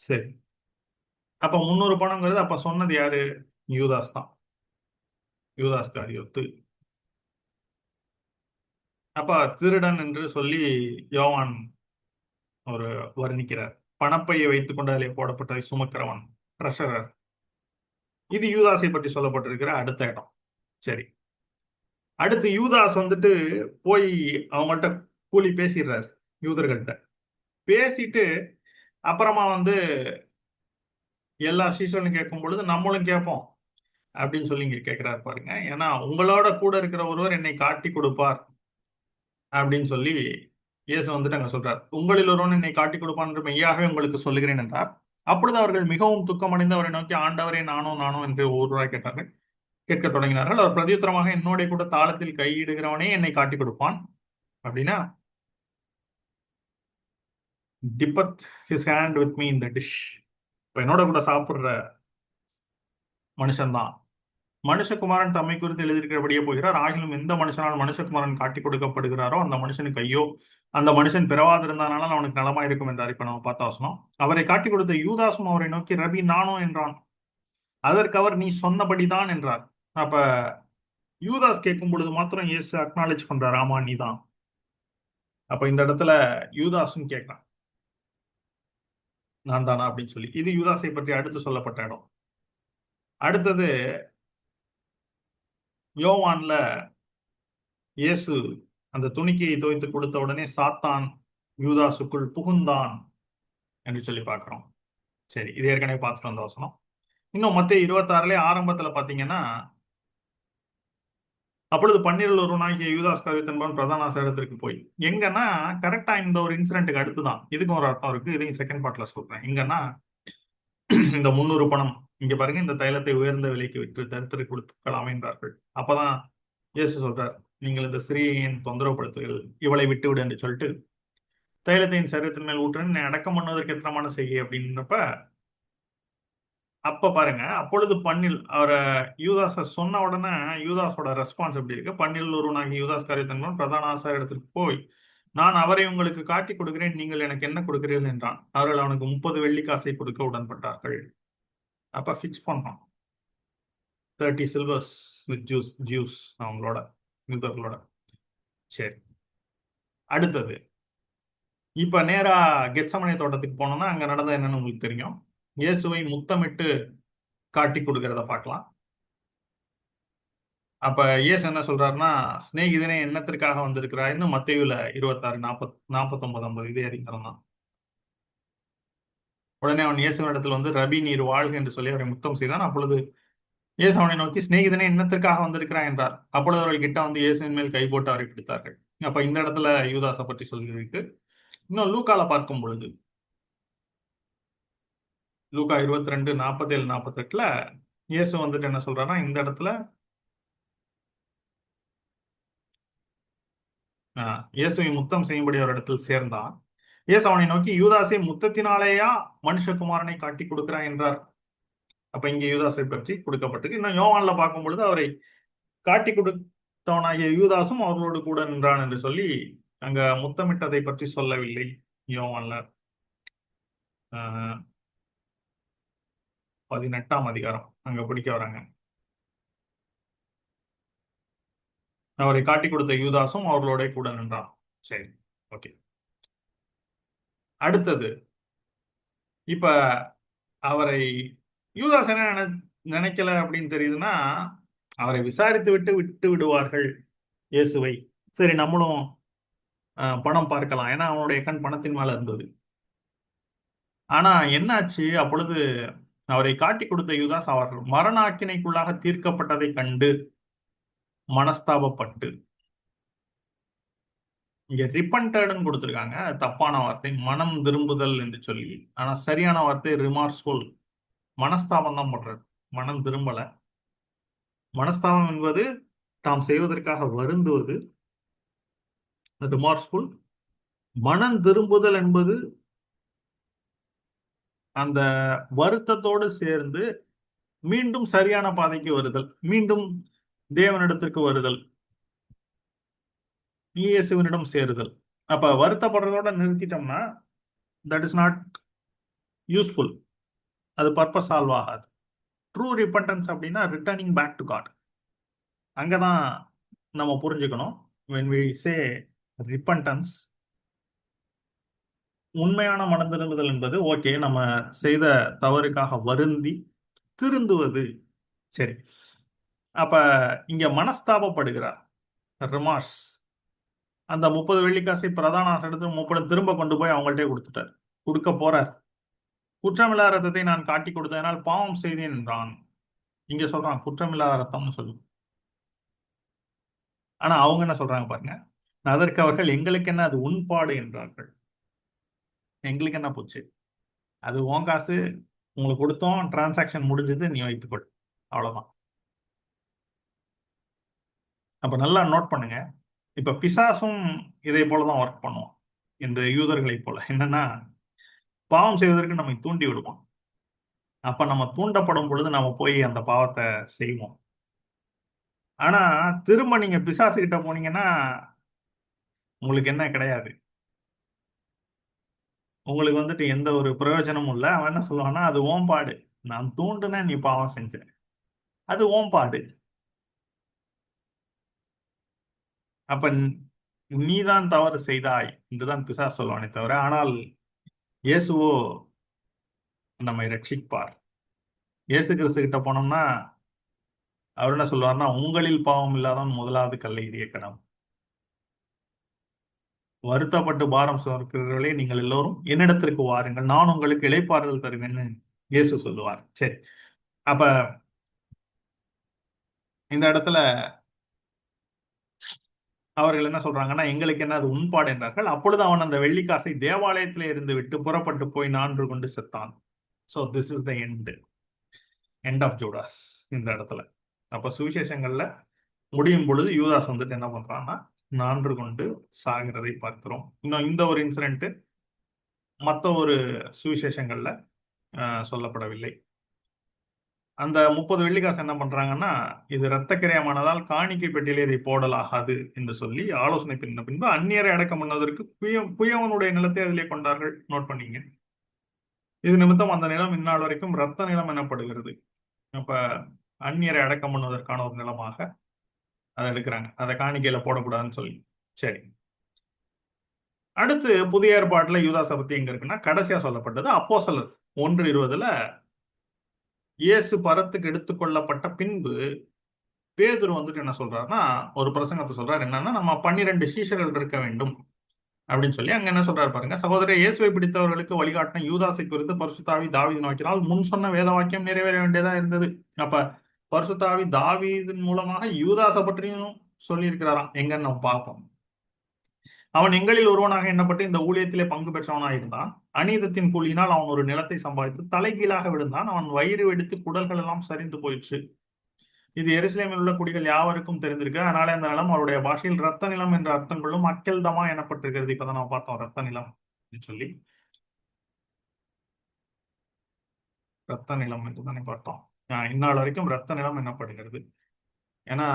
சரி, அப்ப 300 பணம்ங்கிறது அப்ப சொன்னது யாரு? யூதாஸ் தான், யூதாஸ் காரியோத்து. அப்ப திருடன் என்று சொல்லி யோவான் ஒரு வர்ணிக்கிறார். பணப்பையை வைத்துக் கொண்டு அதிலே போடப்பட்டதை சுமக்கிறவன், ட்ரெஷரர். இது யூதாஸை பற்றி சொல்லப்பட்டிருக்கிற அடுத்த இடம். சரி, அடுத்து யூதாஸ் வந்துட்டு போய் அவங்கள்ட்ட கூலி பேசிடுறாரு, யூதர்கள்ட்ட பேசிட்டு அப்புறமா வந்து எல்லா சீசனும் கேட்கும் பொழுது நம்மளும் கேட்போம் அப்படின்னு சொல்லி இங்க கேட்கிறாரு பாருங்க. ஏன்னா உங்களோட கூட இருக்கிற ஒருவர் என்னை காட்டி கொடுப்பார் அப்படின்னு சொல்லி இயேசு வந்துட்டு அங்க சொல்றார். உங்களில் ஒருவன் என்னை காட்டி கொடுப்பான் என்று மெய்யாகவே உங்களுக்கு சொல்லுகிறேன் என்றார். அப்பொழுது அவர்கள் மிகவும் துக்கமடைந்து அவரை நோக்கி, ஆண்டவரே நானும் என்று ஒருவராய் கேட்க தொடங்கினார்கள். அவர் பிரதியுத்தரமாக, என்னோட கூட தாளத்தில் கையிடுகிறவனே என்னை காட்டி கொடுப்பான் அப்படின்னா, dipped his hand with me in the dish. இப்ப என்னோட கூட சாப்பிடுற மனுஷன்தான் மனுஷகுமாரன் தம்மை குறித்து எழுதியிருக்கிறபடியே போகிறார். ஆகிலும் எந்த மனுஷனால் மனுஷகுமாரன் காட்டிக் கொடுக்கப்படுகிறாரோ அந்த மனுஷனுக்கு ஐயோ, அந்த மனுஷன் பிறவாதிருந்தானால அவனுக்கு நலமாயிருக்கும் என்றார். இப்ப நம்ம பார்த்த வசனம். அவரை காட்டிக் கொடுத்த யூதாசும் அவரை நோக்கி, ரபி, நானோ என்றான். அதற்கு அவர், நீ சொன்னபடிதான் என்றார். அப்ப யூதாஸ் கேட்கும் பொழுது மாத்திரம் இயேசு அக்னாலேஜ் பண்றார், ஆமா நீதான். அப்ப இந்த இடத்துல யூதாசும் கேட்கிறான், நான் தானா அப்படின்னு சொல்லி. இது யூதாசை பற்றி அடுத்து சொல்லப்பட்ட இடம். அடுத்தது யோவான்ல இயேசு அந்த துணிக்கையை துவைத்து கொடுத்த உடனே சாத்தான் யூதாசுக்குள் புகுந்தான் என்று சொல்லி பார்க்கிறோம். சரி, இது ஏற்கனவே பார்த்துட்டு வந்த வசனம். இன்னும் மத்தேயு 26 ஆரம்பத்துல பாத்தீங்கன்னா, அப்பொழுது 12 ஒருவனாகிய யூதாஸ் கர்யோத்து என்பவன் பிரதான ஆசாரியத்திற்கு போய், எங்கன்னா கரெக்டா இந்த ஒரு இன்சிடென்ட்டுக்கு அடுத்துதான். இதுக்கும் ஒரு அர்த்தம் இருக்கு, இதையும் செகண்ட் பார்ட்ல சொல்றேன். எங்கன்னா இந்த 300 பணம், இங்க பாருங்க, இந்த தைலத்தை உயர்ந்த விலைக்கு விற்று தரித்திற்கு கொடுத்துக்கலாமே என்றார்கள். அப்பதான் இயேசு சொல்றார், நீங்கள் இந்த ஸ்திரீயின் தொந்தரவுப்படுத்துகிறீர்கள், இவளை விட்டு விடு என்று சொல்லிட்டு தைலத்தின் சரீரத்தின் மேல் ஊற்றுன்னு அடக்கம் பண்ணுவதற்கு எத்தனமான செய்கை அப்படின்றப்ப, அப்ப பாருங்க, அப்பொழுது பண்ணில் அவரை யூதாஸ சொன்ன உடனே யூதாஸோட ரெஸ்பான்ஸ் எப்படி இருக்கு? பண்ணில் ஒருவனாகிய யூதாஸ் கர்யோத்து என்பவன் பிரதான ஆசாரியரிடத்திற்கு போய், நான் அவரை உங்களுக்கு காட்டிக் கொடுக்கிறேன், நீங்கள் எனக்கு என்ன கொடுக்கிறீர்கள் என்றான். அவர்கள் அவனுக்கு 30 வெள்ளிக்காசை கொடுக்க உடன்பட்டார்கள். அப்ப ஃபிக்ஸ் பண்ணோம் 30 சில்வர்ஸ் வித் ஜூஸ் அவங்களோட யூதர்களோட. சரி, அடுத்தது இப்ப நேரா கெத்சமனே தோட்டத்துக்கு போனோம்னா அங்க நடந்தது என்னன்னு உங்களுக்கு தெரியும். இயேசுவை முத்தமிட்டு காட்டி கொடுக்கிறத பார்க்கலாம். அப்ப இயேசு என்ன சொல்றாருன்னா, சிநேகிதனே என்னத்திற்காக வந்திருக்கிறாய்ன்னு மத்தேயுல 26, 40, 49, 50 இதே அதிகாரம் தான். உடனே அவன் இயேசுவினிடத்தில் வந்து, ரபி, நீர் வாழ்க என்று சொல்லி அவரை முத்தம் செய்தான். அப்பொழுது இயேசு அவனை நோக்கி, சிநேகிதனே என்னத்திற்காக வந்திருக்கிறாய் என்றார். அப்பொழுது அவர்கள் கிட்ட வந்து இயேசுவின் மேல் கை போட்டு அவரை பிடித்தார்கள். அப்ப இந்த இடத்துல யூதாஸை பற்றி சொல்லியிருக்கு. இன்னும் லூக்கால பார்க்கும் பொழுது, லூக்கா 22, 47, 48 இயேசு வந்துட்டு என்ன சொல்றாருன்னா, இந்த இடத்துல இயேசுவை முத்தம் செய்யும்படி அவர் இடத்தில் சேர்ந்தான். இயேசு அவனை நோக்கி, யூதாசை, முத்தத்தினாலேயா மனுஷகுமாரனை காட்டி கொடுக்கிறாய் என்றார். அப்ப இங்கே யூதாசை பற்றி கொடுக்கப்பட்டிருக்கு. இன்னும் யோவான்ல பார்க்கும் பொழுது அவரை காட்டி கொடுத்தவனாகிய யூதாசும் அவர்களோடு கூட நின்றான் என்று சொல்லி அங்க முத்தமிட்டதை பற்றி சொல்லவில்லை. யோவான்ல 18ஆம் அதிகாரம் அங்க பிடிக்க வராங்க. அவரை காட்டி கொடுத்த யூதாசும் அவர்களோட கூட நின்றான். சரி, ஓகே. அடுத்தது இப்ப அவரை யூதாஸ் என்ன நினைக்கல அப்படின்னு தெரியுதுன்னா, அவரை விசாரித்து விட்டு விட்டு விடுவார்கள் இயேசுவை. சரி, நம்மளும் பணம் பார்க்கலாம், ஏன்னா அவனுடைய கண் பணத்தின் மேல இருந்தது. ஆனா என்னாச்சு, அப்பொழுது அவரை காட்டி கொடுத்த யூதாஸ் அவர் மரண ஆக்கினைக்குள்ளாக தீர்க்கப்பட்டதை கண்டு மனஸ்தாபப்பட்டு, இங்க ரிப்பன்டட்னு கொடுத்திருக்காங்க, தப்பான வார்த்தை, மனம் திரும்புதல் என்று சொல்லி. ஆனா சரியான வார்த்தை ரிமார்ஸ்ஃபுல், மனஸ்தாபம் தான் பண்றது, மனம் திரும்பல. மனஸ்தாபம் என்பது தாம் செய்வதற்காக வருந்துவது, ரிமார்ஸ்ஃபுல். மனம் திரும்புதல் என்பது அந்த வருத்தத்தோடு சேர்ந்து மீண்டும் சரியான பாதைக்கு வருதல், மீண்டும் தேவனிடத்திற்கு வருதல், இயேசுவினிடம் சேருதல். அப்ப வருத்தப்படுறதோட நிறுத்திட்டோம்னா தட் இஸ் நாட் யூஸ்ஃபுல், அது பர்பஸ் சால்வ் ஆகாது. ட்ரூ ரிப்பன்டன்ஸ் அப்படின்னா ரிட்டர்னிங் பேக் டு காட். அங்கதான் நம்ம புரிஞ்சுக்கணும். when we say repentance, உண்மையான மனம் திரும்புதல் என்பது ஓகே, நம்ம செய்த தவறுக்காக வருந்தி திருந்துவது. சரி, அப்ப இங்க மனஸ்தாபப்படுகிறார், ரிமார்ஸ். அந்த 30 வெள்ளிக்காசை பிரதான ஆசாரியர் 30 திரும்ப கொண்டு போய் அவங்கள்ட்டே கொடுத்துட்டார், கொடுக்க போறார். குற்றமில்லா ரத்தத்தை நான் காட்டி கொடுத்ததனால் பாவம் செய்தேன் என்றான். இங்க சொல்றான் குற்றமில்லா ரத்தம்னு சொல்லு. ஆனா அவங்க என்ன சொல்றாங்க பாருங்க, அதற்கு அவர்கள், எங்களுக்கு என்ன, அது உண்பாடு என்றார்கள். எங்களுக்கு என்ன போச்சு, அது உன் காசு, உங்களுக்கு கொடுத்தோம், டிரான்சாக்ஷன் முடிஞ்சது, நீ வைத்துக்கொள், அவ்வளவுதான். அப்ப நல்லா நோட் பண்ணுங்க, இப்ப பிசாசும் இதே போலதான் ஒர்க் பண்ணுவோம், இந்த யூதர்களை போல. என்னன்னா, பாவம் செய்வதற்கு நம்மை தூண்டி விடுவோம். அப்ப நம்ம தூண்டப்படும் பொழுது நம்ம போய் அந்த பாவத்தை செய்வோம். ஆனா திரும்ப நீங்க பிசாசு கிட்ட போனீங்கன்னா உங்களுக்கு என்ன கிடையாது. உங்களுக்கு வந்துட்டு எந்த ஒரு பிரயோஜனமும் இல்ல. அவன் என்ன சொல்லுவான்னா, அது உன் பாடு. நான் தூண்டுனேன், நீ பாவம் செஞ்ச. அது உன் பாடு. அப்ப நீதான் தவறு செய்தாய் என்றுதான் பிசாசு சொல்லுவானே தவிர, ஆனால் இயேசுவோ நம்மை ரட்சிப்பார். இயேசு கிறிஸ்து கிட்ட போனோம்னா அவர் என்ன சொல்லுவார்னா, உங்களில் பாவம் இல்லாதவன் முதலாவது கல்லை எறிய கடவன். வருத்தப்பட்டு பாரம் சுமக்கிறவர்களே நீங்கள் எல்லோரும் என்னிடத்திற்கு வாருங்கள், நான் உங்களுக்கு இளைப்பாறுதல் தருவேன்னு இயேசு சொல்லுவார். சரி, அப்ப இந்த இடத்துல அவர்கள் என்ன சொல்றாங்கன்னா, எங்களுக்கு என்ன அது உண்பாடு என்றார்கள். அப்பொழுது அவன் அந்த வெள்ளிக்காசை தேவாலயத்திலே இருந்து விட்டு புறப்பட்டு போய் நான்று கொண்டு செத்தான். So this is the end of Judas இந்த இடத்துல. அப்ப சுவிசேஷங்கள்ல முடியும் பொழுது யூதாஸ் வந்துட்டு என்ன பண்றான்னா, நான்று கொண்டு சாகிறதை பார்க்கிறோம். இன்னும் இந்த ஒரு இன்சிடென்ட் மற்ற ஒரு சுவிசேஷங்கள்ல சொல்லப்படவில்லை. அந்த 30 வெள்ளிக்காசு என்ன பண்றாங்கன்னா, இது இரத்த கிரயமானதால் காணிக்கை பெட்டியிலே இதை போடலாகாது என்று சொல்லி ஆலோசனை பண்ண பின்பு அந்நியரை அடக்கம் பண்ணுவதற்கு குயவனுடைய நிலத்தை அதிலே கொண்டார்கள். நோட் பண்ணீங்க. இது நிமித்தம் அந்த நிலம் இந்நாள் வரைக்கும் இரத்த நிலம் எனப்படுகிறது. அப்ப அந்நியரை அடக்கம் பண்ணுவதற்கான ஒரு நிலமாக அதை எடுக்கிறாங்க. அதை காணிக்கையில போடக்கூடாதுன்னு சொல்லி. சரி, அடுத்து புதிய ஏற்பாட்டுல யூதாசை பத்தி எங்க இருக்குன்னா, கடைசியா சொல்லப்பட்டது அப்போஸ்தலர் 1:20 இயேசு பரத்துக்கு எடுத்துக்கொள்ளப்பட்ட பின்பு பேதுரு வந்துட்டு என்ன சொல்றாருன்னா, ஒரு பிரசங்கத்தை சொல்றாரு. என்னன்னா, நம்ம 12 சீஷர்கள் இருக்க வேண்டும் அப்படின்னு சொல்லி அங்க என்ன சொல்றாரு பாருங்க. சகோதரர், இயேசுவை பிடித்தவர்களுக்கு வழிகாட்டின யூதாசை குறித்து பரிசுத்த ஆவி தாவீது நோக்கினால் முன் சொன்ன வேத வாக்கியம் நிறைவேற வேண்டியதா இருந்தது. அப்ப பரிசுத்த ஆவி தாவீதின் மூலமாக யூதாசை பற்றியும் சொல்லி இருக்கிறாராம். எங்கன்னு நம்ம பார்ப்போம். அவன் எங்களில் ஒருவனாக எண்ணப்பட்டு இந்த ஊழியத்திலே பங்கு பெற்றவனாக இருந்தான். அநீதத்தின் கூலியினால் அவன் ஒரு நிலத்தை சம்பாதித்து தலைகீழாக விழுந்தான். அவன் வயிறு வெடித்து குடல்கள் எல்லாம் சரிந்து போயிடுச்சு. இது எருசலேமில் உள்ள குடிகள் யாவருக்கும் தெரிந்திருக்கு. அதனால அந்த நிலம் அவருடைய பாஷையில் ரத்த நிலம் என்ற அர்த்தம் கொள்ளும் அக்கெல்தமா எனப்பட்டிருக்கிறது. இப்பதான் நம்ம பார்த்தோம் ரத்த நிலம் சொல்லி, ரத்த நிலம் என்று தானே பார்த்தோம். இந்நாள் வரைக்கும் ரத்த நிலம் எனப்படுகிறது. ஏன்னா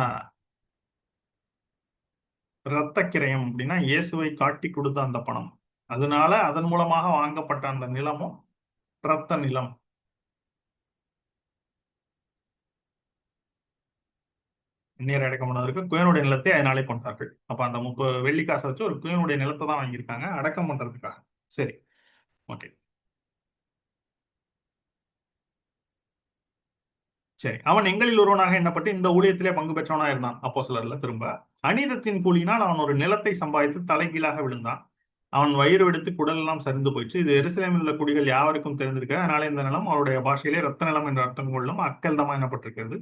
ரத்த கிரயம் அப்படின்னா இயேசுவை காட்டி கொடுத்த அந்த பணம், அதனால அதன் மூலமாக வாங்கப்பட்ட அந்த நிலமும் ரத்த நிலம். நீர் அடக்கம் பண்ணுவதற்கு குயனுடைய நிலத்தை அதனாலே கொண்டார்கள். அப்ப அந்த 30 வெள்ளிக்காசை வச்சு ஒரு குயனுடைய நிலத்தை தான் வாங்கியிருக்காங்க அடக்கம் பண்றதுக்காக. சரி, ஓகே. சரி, அவன் எங்களில் ஒருவனாக எண்ணப்பட்டு இந்த ஊழியத்திலே பங்கு பெற்றவனா இருந்தான். அப்போஸ்தலர்ல திரும்ப அநீதத்தின் கூலியினால் அவன் ஒரு நிலத்தை சம்பாதித்து தலைகீழாக விழுந்தான். அவன் வயிறு வெடித்து குடல் எல்லாம் சரிந்து போயிடுச்சு. இது எருசலேமில் உள்ள குடிகள் யாவருக்கும் தெரிந்திருக்கு. அதனால இந்த நிலம் அவருடைய பாஷையிலே ரத்த நிலம் என்ற அர்த்தம் கொள்ளும் அக்கல்தமா எனப்பட்டிருக்கிறது.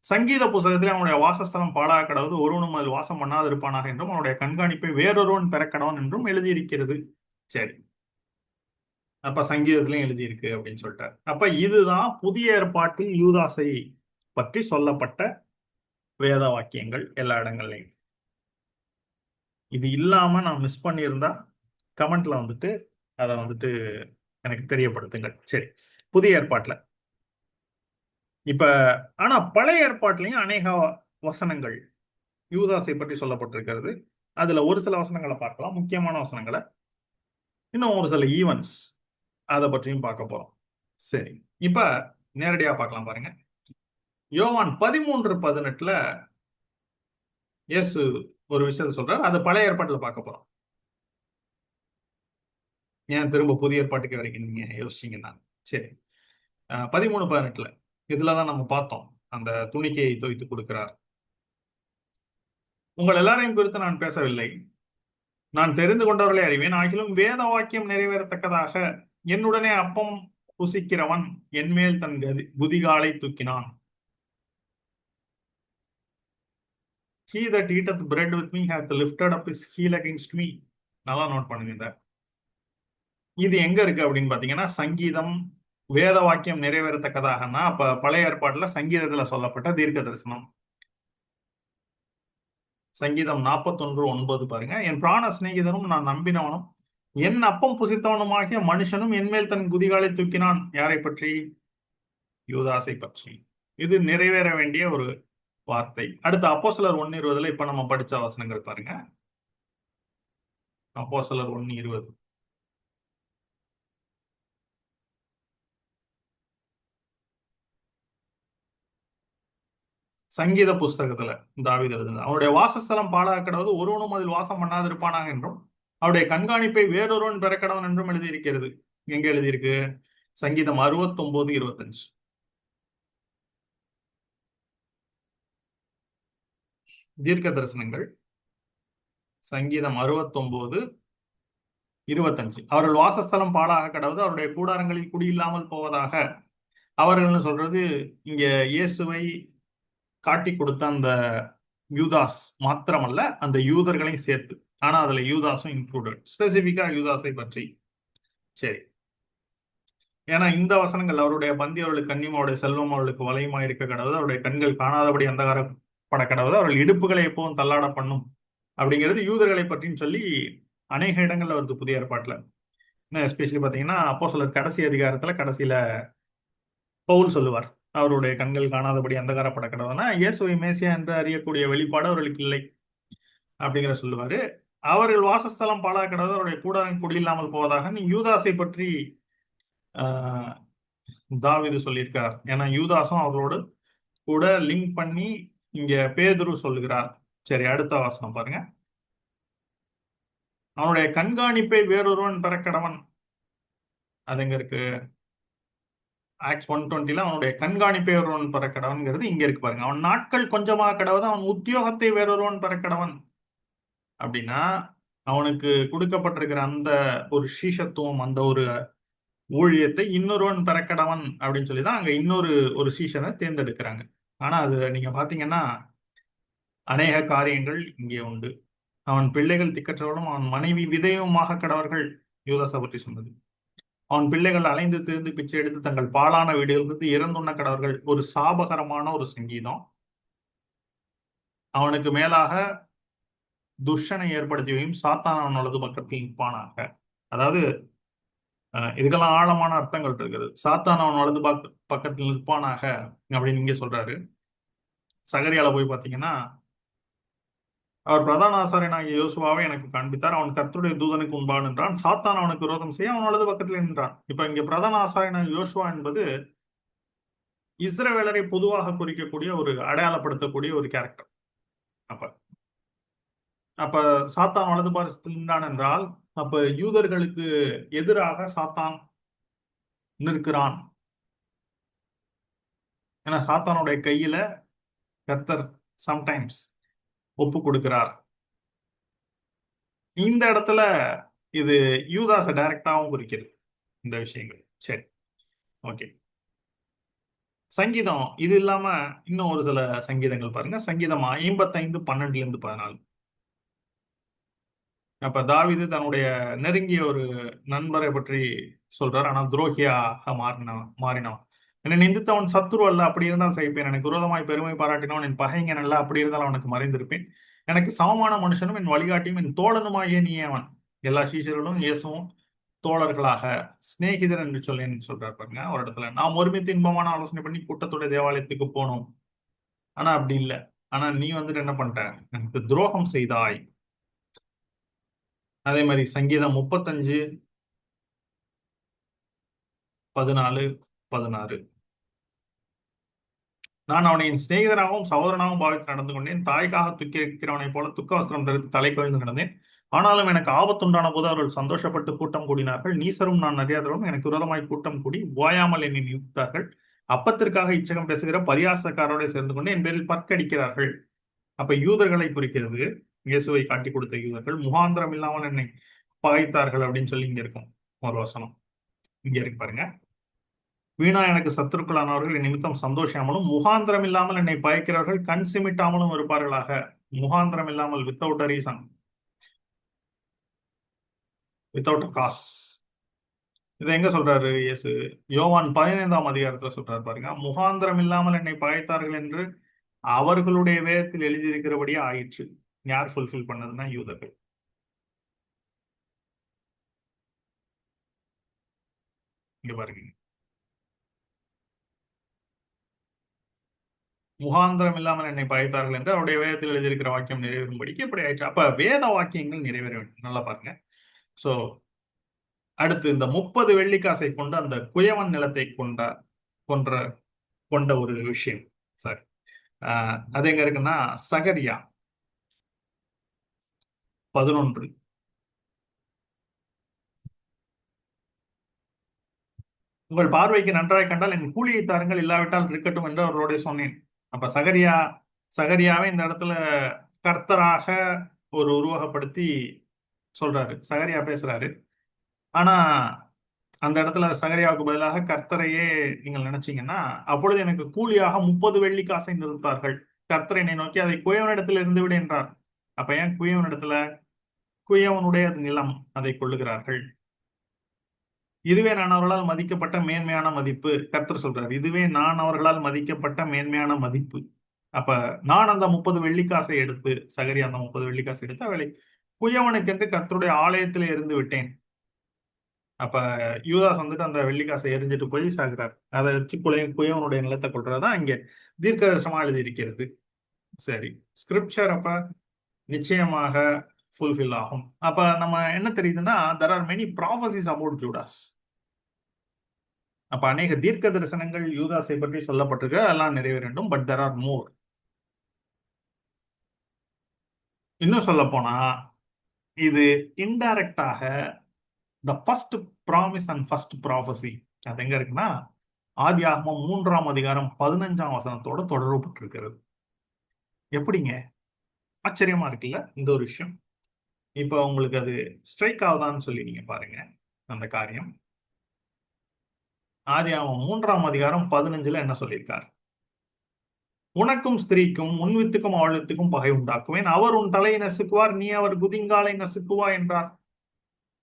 சங்கீத புத்தகத்திலே அவனுடைய வாசஸ்தலம் பாழாக கடவுது, ஒருவனும் அதில் வாசம் பண்ணாது இருப்பானாக என்றும் அவனுடைய கண்காணிப்பை வேறொருவன் பெறக்கடவன் என்றும் எழுதியிருக்கிறது. சரி, அப்ப சங்கீதத்திலையும் எழுதியிருக்கு அப்படின்னு சொல்லிட்டார். அப்ப இதுதான் புதிய ஏற்பாட்டில் யூதாசை பற்றி சொல்லப்பட்ட வேத வாக்கியங்கள் எல்லா இடங்கள்லையும். இது இல்லாம நான் மிஸ் பண்ணியிருந்தா கமெண்ட்ல வந்துட்டு அதை வந்துட்டு எனக்கு தெரியப்படுத்துங்கள். சரி, புதிய ஏற்பாட்டுல இப்ப ஆனா பழைய ஏற்பாட்டிலையும் அநேக வசனங்கள் யூதாசை பற்றி சொல்லப்பட்டிருக்கிறது. அதுல ஒரு சில வசனங்களை பார்க்கலாம், முக்கியமான வசனங்களை. இன்னும் ஒரு சில ஈவென்ட்ஸ் அதை பற்றியும் பார்க்க போறோம். சரி, இப்ப நேரடியா பார்க்கலாம் பாருங்க. யோவான் 13:18 இயேசு ஒரு விஷயத்த சொல்றாரு. அது பழைய ஏற்பாட்டுல பார்க்க போறோம். ஏன் திரும்ப புதிய ஏற்பாட்டுக்கு வரைக்கும் நீங்க யோசிச்சீங்கன்னா, சரி, 13:18 இதுலதான் நம்ம பார்த்தோம். அந்த துணிக்கையை தோய்த்து கொடுக்கிறார். உங்கள் எல்லாரையும் குறித்து நான் பேசவில்லை, நான் தெரிந்து கொண்டவர்களை அறிவேன். ஆகிலும் வேத வாக்கியம் நிறைவேறத்தக்கதாக என்னுடனே அப்பம் புசிக்கிறவன் என்மேல் தன் குதிகாலை தூக்கினான். He that eateth bread with me hath lifted up his heel against me. நல்லா நோட் பண்ணுங்க. இது எங்க இருக்கு அப்படின்னு பாத்தீங்கன்னா, சங்கீதம் வேத வாக்கியம் நிறைவேறத்தக்கதாகனா அப்ப பழைய ஏற்பாட்டுல சங்கீதத்துல சொல்லப்பட்ட தீர்க்க தரிசனம். சங்கீதம் 41:9 பாருங்க. என் பிராண சிநேகிதனும் நான் நம்பினவனும் என் அப்பம் புசித்தவனுமாகிய மனுஷனும் என்மேல் தன் குதிகாலை தூக்கினான். யாரை பற்றி? யூதாசை பற்றி. இது நிறைவேற வேண்டிய ஒரு வார்த்தை. அடுத்து அப்போஸ்தலர் 1:20 இப்ப நம்ம படிச்ச வசனங்கள் பாருங்க. அப்போஸ்தலர் 1:20. சங்கீத புஸ்தகத்துல தாவீது எழுதுனது. அவருடைய வாசஸ்தலம் பாழாக கிடவது, ஒருவனும் அதில் வாசம் பண்ணாதிருப்பானாக என்றும், அவருடைய கண்காணிப்பை வேறொருவன் பெறக்கடவன் என்றும் எழுதியிருக்கிறது. எங்க எழுதியிருக்கு? சங்கீதம் 69:25. தீர்க்க தரிசனங்கள் சங்கீதம் 69:25. அவர்கள் வாசஸ்தலம் பாழாக கிடவது, அவருடைய கூடாரங்களில் குடியில்லாமல் போவதாக. அவர்கள்னு சொல்றது இங்க இயேசுவை காட்டி கொடுத்த அந்த யூதாஸ் மாத்திரமல்ல, அந்த யூதர்களையும் சேர்த்து. ஆனா அதுல யூதாஸும் இன்க்ளூடட், ஸ்பெசிபிக்கா யூதாஸை பற்றி. சரி, ஏன்னா இந்த வசனங்கள் அவருடைய பந்தி அவர்களுக்கு கன்னியும் அவருடைய செல்வம் அவர்களுக்கு வலையுமா இருக்க கடவுது, அவருடைய கண்கள் காணாதபடி அந்தகார பட கடவுது, அவர்கள் இடுப்புகளை எப்பவும் தள்ளாட பண்ணும் அப்படிங்கிறது யூதர்களை பற்றின்னு சொல்லி அநேக இடங்கள்ல வருது புதிய ஏற்பாட்டுல. எஸ்பெஷலி பாத்தீங்கன்னா அப்போஸ்தலர் கடைசி அதிகாரத்துல கடைசியில பவுல் சொல்லுவார், அவருடைய கண்கள் காணாதபடி அந்தகாரப்பட கடவுதுன்னா இயேசுவை மேசியா என்று அறியக்கூடிய வெளிப்பாடு அவர்களுக்கு இல்லை அப்படிங்கிற சொல்லுவாரு. அவர்கள் வாசஸ்தலம் பாழா கிடவது, அவருடைய கூடாரம் குடியில்லாமல் போவதாக நீ யூதாஸை பற்றி ஆஹ், தாவீது சொல்லியிருக்கார். ஏன்னா யூதாஸும் அவர்களோடு கூட லிங்க் பண்ணி இங்க பேதுரு சொல்லுகிறார். சரி, அடுத்த வாசனம் பாருங்க. அவனுடைய கண்காணிப்பை வேறொருவன் பெறக்கடவன். அது எங்க இருக்கு? ஆக்ஸ் 1:20 அவனுடைய கண்காணிப்பை ஒருவன் பெறக்கடவன்ங்கிறது இங்க இருக்கு பாருங்க. அவன் நாட்கள் கொஞ்சமாக கடவுது, அவன் உத்தியோகத்தை வேறொருவன் பெறக்கடவன். அப்படின்னா அவனுக்கு கொடுக்கப்பட்டிருக்கிற அந்த ஒரு சீஷத்துவம், அந்த ஒரு ஊழியத்தை இன்னொருவன் பெறக்கடவன் அப்படின்னு சொல்லிதான் அங்க ஒரு சீஷனை தேர்ந்தெடுக்கிறாங்க. ஆனா அது நீங்க பாத்தீங்கன்னா அநேக காரியங்கள் இங்கே உண்டு. அவன் பிள்ளைகள் திக்கற்றவனும் அவன் மனைவி விதயவுமாக கடவர்கள். யூதாசை பற்றி சொன்னது. அவன் பிள்ளைகள் அலைந்து திரிந்து பிச்சை எடுத்து தங்கள் பாழான வீடுகளுக்கு இறந்துண்ண கடவர்கள். ஒரு சாபகரமான ஒரு சங்கீதம். அவனுக்கு மேலாக துஷனை ஏற்படுத்தியும் சாத்தான் அவன் வலது பக்கத்தில் நிற்பானாக. அதாவது இதுக்கெல்லாம் ஆழமான அர்த்தங்கள் இருக்குது. சாத்தான் அவன் வலது பக்கத்தில் நிற்பானாக அப்படின்னு இங்க சொல்றாரு. சகரியால போய் பாத்தீங்கன்னா, அவர் பிரதான ஆசாரியனாகிய யோசுவாவை எனக்கு காண்பித்தார். அவன் கர்த்தருடைய தூதனுக்கு முன்பாக நின்றான். சாத்தான் அவனுக்கு விரோதம் செய்ய அவன் வலது பக்கத்தில் நின்றான். இப்ப இங்க பிரதான ஆசாரியனாகிய யோசுவா என்பது இஸ்ரவேலரை பொதுவாக குறிக்கக்கூடிய ஒரு அடையாளப்படுத்தக்கூடிய ஒரு கேரக்டர். அப்ப அப்ப சாத்தான் வலது பாரசத்தில் நின்றான் என்றால், அப்ப யூதர்களுக்கு எதிராக சாத்தான் நிற்கிறான். ஏன்னா சாத்தானுடைய கையில கர்த்தர் சம்டைம்ஸ் ஒப்பு கொடுக்கிறார். இந்த இடத்துல இது யூதாஸ டைரக்டாவும் குறிக்கிறது இந்த விஷயங்கள். சரி, ஓகே. சங்கீதம் இது இல்லாம இன்னும் ஒரு சில சங்கீதங்கள் பாருங்க. சங்கீதம் 55:12-14. அப்ப தாவீது தன்னுடைய நெருங்கிய ஒரு நண்பரை பற்றி சொல்றார். ஆனா துரோகியாக மாறினவன். என்னை நிந்தித்தவன் சத்துரு அல்ல, அப்படி இருந்தால் சகிப்பேன். எனக்கு விரோதமாய் பெருமை பாராட்டினவன் என் பகைஞன் அல்ல, அப்படி இருந்தால் அவனுக்கு மறைந்திருப்பேன். எனக்கு சமமான மனுஷனும் என் வழிகாட்டியும் என் தோழனுமாகிய நீ அவன். எல்லா சீஷர்களும் இயேசுவும் தோழர்களாக சிநேகிதர் என்று சொல்லேன்னு சொல்றாரு பாருங்க. ஒரு இடத்துல நாம் ஒருமித்து இன்பமான ஆலோசனை பண்ணி கூட்டத்தோட தேவாலயத்துக்கு போனோம். ஆனா அப்படி இல்லை. ஆனா நீ வந்துட்டு என்ன பண்ணிட்ட? எனக்கு துரோகம் செய்தாய். அதே மாதிரி சங்கீதம் 35:14-16. நான் அவனை என் சிநேகிதனாகவும் சகோதரனாகவும் பாவித்து நடந்து கொண்டேன். தாய்க்காக துக்கி இருக்கிறவனைப் போல துக்க வஸ்திரம் தரித்து தலை கவிழ்ந்து கிடந்தேன். ஆனாலும் எனக்கு ஆபத்துண்டான போது அவர்கள் சந்தோஷப்பட்டு கூட்டம் கூடினார்கள். நீசரும் நான் அறியாதவரும் எனக்கு விரோதமாய் கூட்டம் கூடி ஓயாமல் என்னை நிறுத்தார்கள். அப்பத்திற்காக இச்சகம் பேசுகிற பரியாசக்காரோட சேர்ந்து கொண்டு என் பேரில் பற்கடிக்கிறார்கள். அப்ப யூதர்களை குறிக்கிறது. இயேசுவை காட்டி கொடுத்த யூதர்கள் முகாந்திரம் இல்லாமல் என்னை பகைத்தார்கள் அப்படின்னு சொல்லி இங்க இருக்கும் ஒரு வசனம். இங்க இருக்கு பாருங்க. வீணா எனக்கு சத்துருக்களானவர்கள் என் நிமித்தம் சந்தோஷாமலும் முகாந்திரம் இல்லாமல் என்னை பயக்கிறார்கள் கண் சிமிட்டாமலும் இருப்பார்களாக. முகாந்திரம் இல்லாமல், without a reason, without a cos. இதை எங்க சொல்றாரு இயேசு? யோவான் 15-அதிகாரத்துல சொல்றாரு பாருங்க. முகாந்திரம் இல்லாமல் என்னை பகைத்தார்கள் என்று அவர்களுடைய வேதத்தில் எழுதியிருக்கிறபடியே ஆயிற்று. யார் ஃபுல்ஃபில் பண்ணதுன்னா யூதர்கள். இங்க பாருங்க. முகாந்திரம் இல்லாமல் என்னை பகைத்தார்கள் என்று அவருடைய வேதத்தில் எழுதியிருக்கிற வாக்கியம் நிறைவேறும்படிக்கு இப்படி ஆயிடுச்சு. அப்ப வேத வாக்கியங்கள் நிறைவேற வேண்டும். நல்லா பாருங்க. சோ அடுத்து இந்த 30 வெள்ளிக்காசை கொண்டு அந்த குயவன் நிலத்தை கொன்ற கொண்ட ஒரு விஷயம். சரி. அது எங்க இருக்குன்னா சகரியா 11. உங்கள் பார்வைக்கு நன்றாய் கண்டால் என் கூலியை தாருங்கள், இல்லாவிட்டால் இருக்கட்டும் என்று அவர்களோட சொன்னேன். அப்ப சகரியாவை இந்த இடத்துல கர்த்தராக ஒரு உருவகப்படுத்தி சொல்றாரு. சகரியா பேசுறாரு. ஆனா அந்த இடத்துல சகரியாவுக்கு பதிலாக கர்த்தரையே நீங்கள் நினைச்சீங்கன்னா, அப்பொழுது எனக்கு கூலியாக 30 வெள்ளி காசை நிறுத்தார்கள். கர்த்தர் என்னை நோக்கி அதை குயவனிடத்தில் இருந்து விடு என்றார். அப்ப ஏன் குயவனிடத்துல? குயவனுடைய நிலம், அதை கொள்ளுகிறார்கள். இதுவே நான் அவர்களால் மதிக்கப்பட்ட மேன்மையான மதிப்பு. கர்த்தர் சொல்றார், இதுவே நான் அவர்களால் மதிக்கப்பட்ட மேன்மையான மதிப்பு. அப்ப நான் அந்த 30 வெள்ளிக்காசை எடுத்து, சகரியா அந்த 30 வெள்ளிக்காசை எடுத்து அவளை குயவனுக்கென்று கர்த்தருடைய ஆலயத்திலே இருந்து விட்டேன். அப்ப யூதாஸ் வந்துட்டு அந்த வெள்ளிக்காசை எரிஞ்சிட்டு போய் சாகுறார். அதை வச்சு குயவனுடைய நிலத்தை கொள்றதுதான் இங்க தீர்க்க தரிசனமா எழுதி இருக்கிறது. சரி, ஸ்கிரிப்சர் அப்ப நிச்சயமாக ஃபுல்ஃபில் ஆகும். அப்ப நம்ம என்ன தெரியுதுன்னா, there are many prophecies about Judas. அப்ப அநேக தீர்க்க தரிசனங்கள் யூதாஸை பற்றி சொல்லப்பட்டிருக்கு, அதெல்லாம் நிறைவேற வேண்டும். But there are more. இன்னும் சொல்ல போனா இது இன்டைரக்டாக the first promise and first prophecy அது எங்க இருக்குன்னா ஆதியாகமம் 3ஆம் அதிகாரம் 15ஆம் வசனத்தோட தொடர்புபட்டிருக்கிறது. எப்படிங்க? ஆச்சரியமா இருக்குல்ல இந்த ஒரு விஷயம். இப்ப உங்களுக்கு அது ஸ்ட்ரைக் ஆகுதான்னு சொல்லி நீங்க பாருங்க. அந்த காரியம் ஆதியாகமம் 3ஆம் அதிகாரம் 15ல என்ன சொல்லியிருக்கார்? உனக்கும் ஸ்திரீக்கும் உன் வித்துக்கும் அவள் வித்துக்கும் பகை உண்டாக்குவேன், அவர் உன் தலையை நசுக்குவார், நீ அவர் குதிங்காலை நசுக்குவா என்றார்.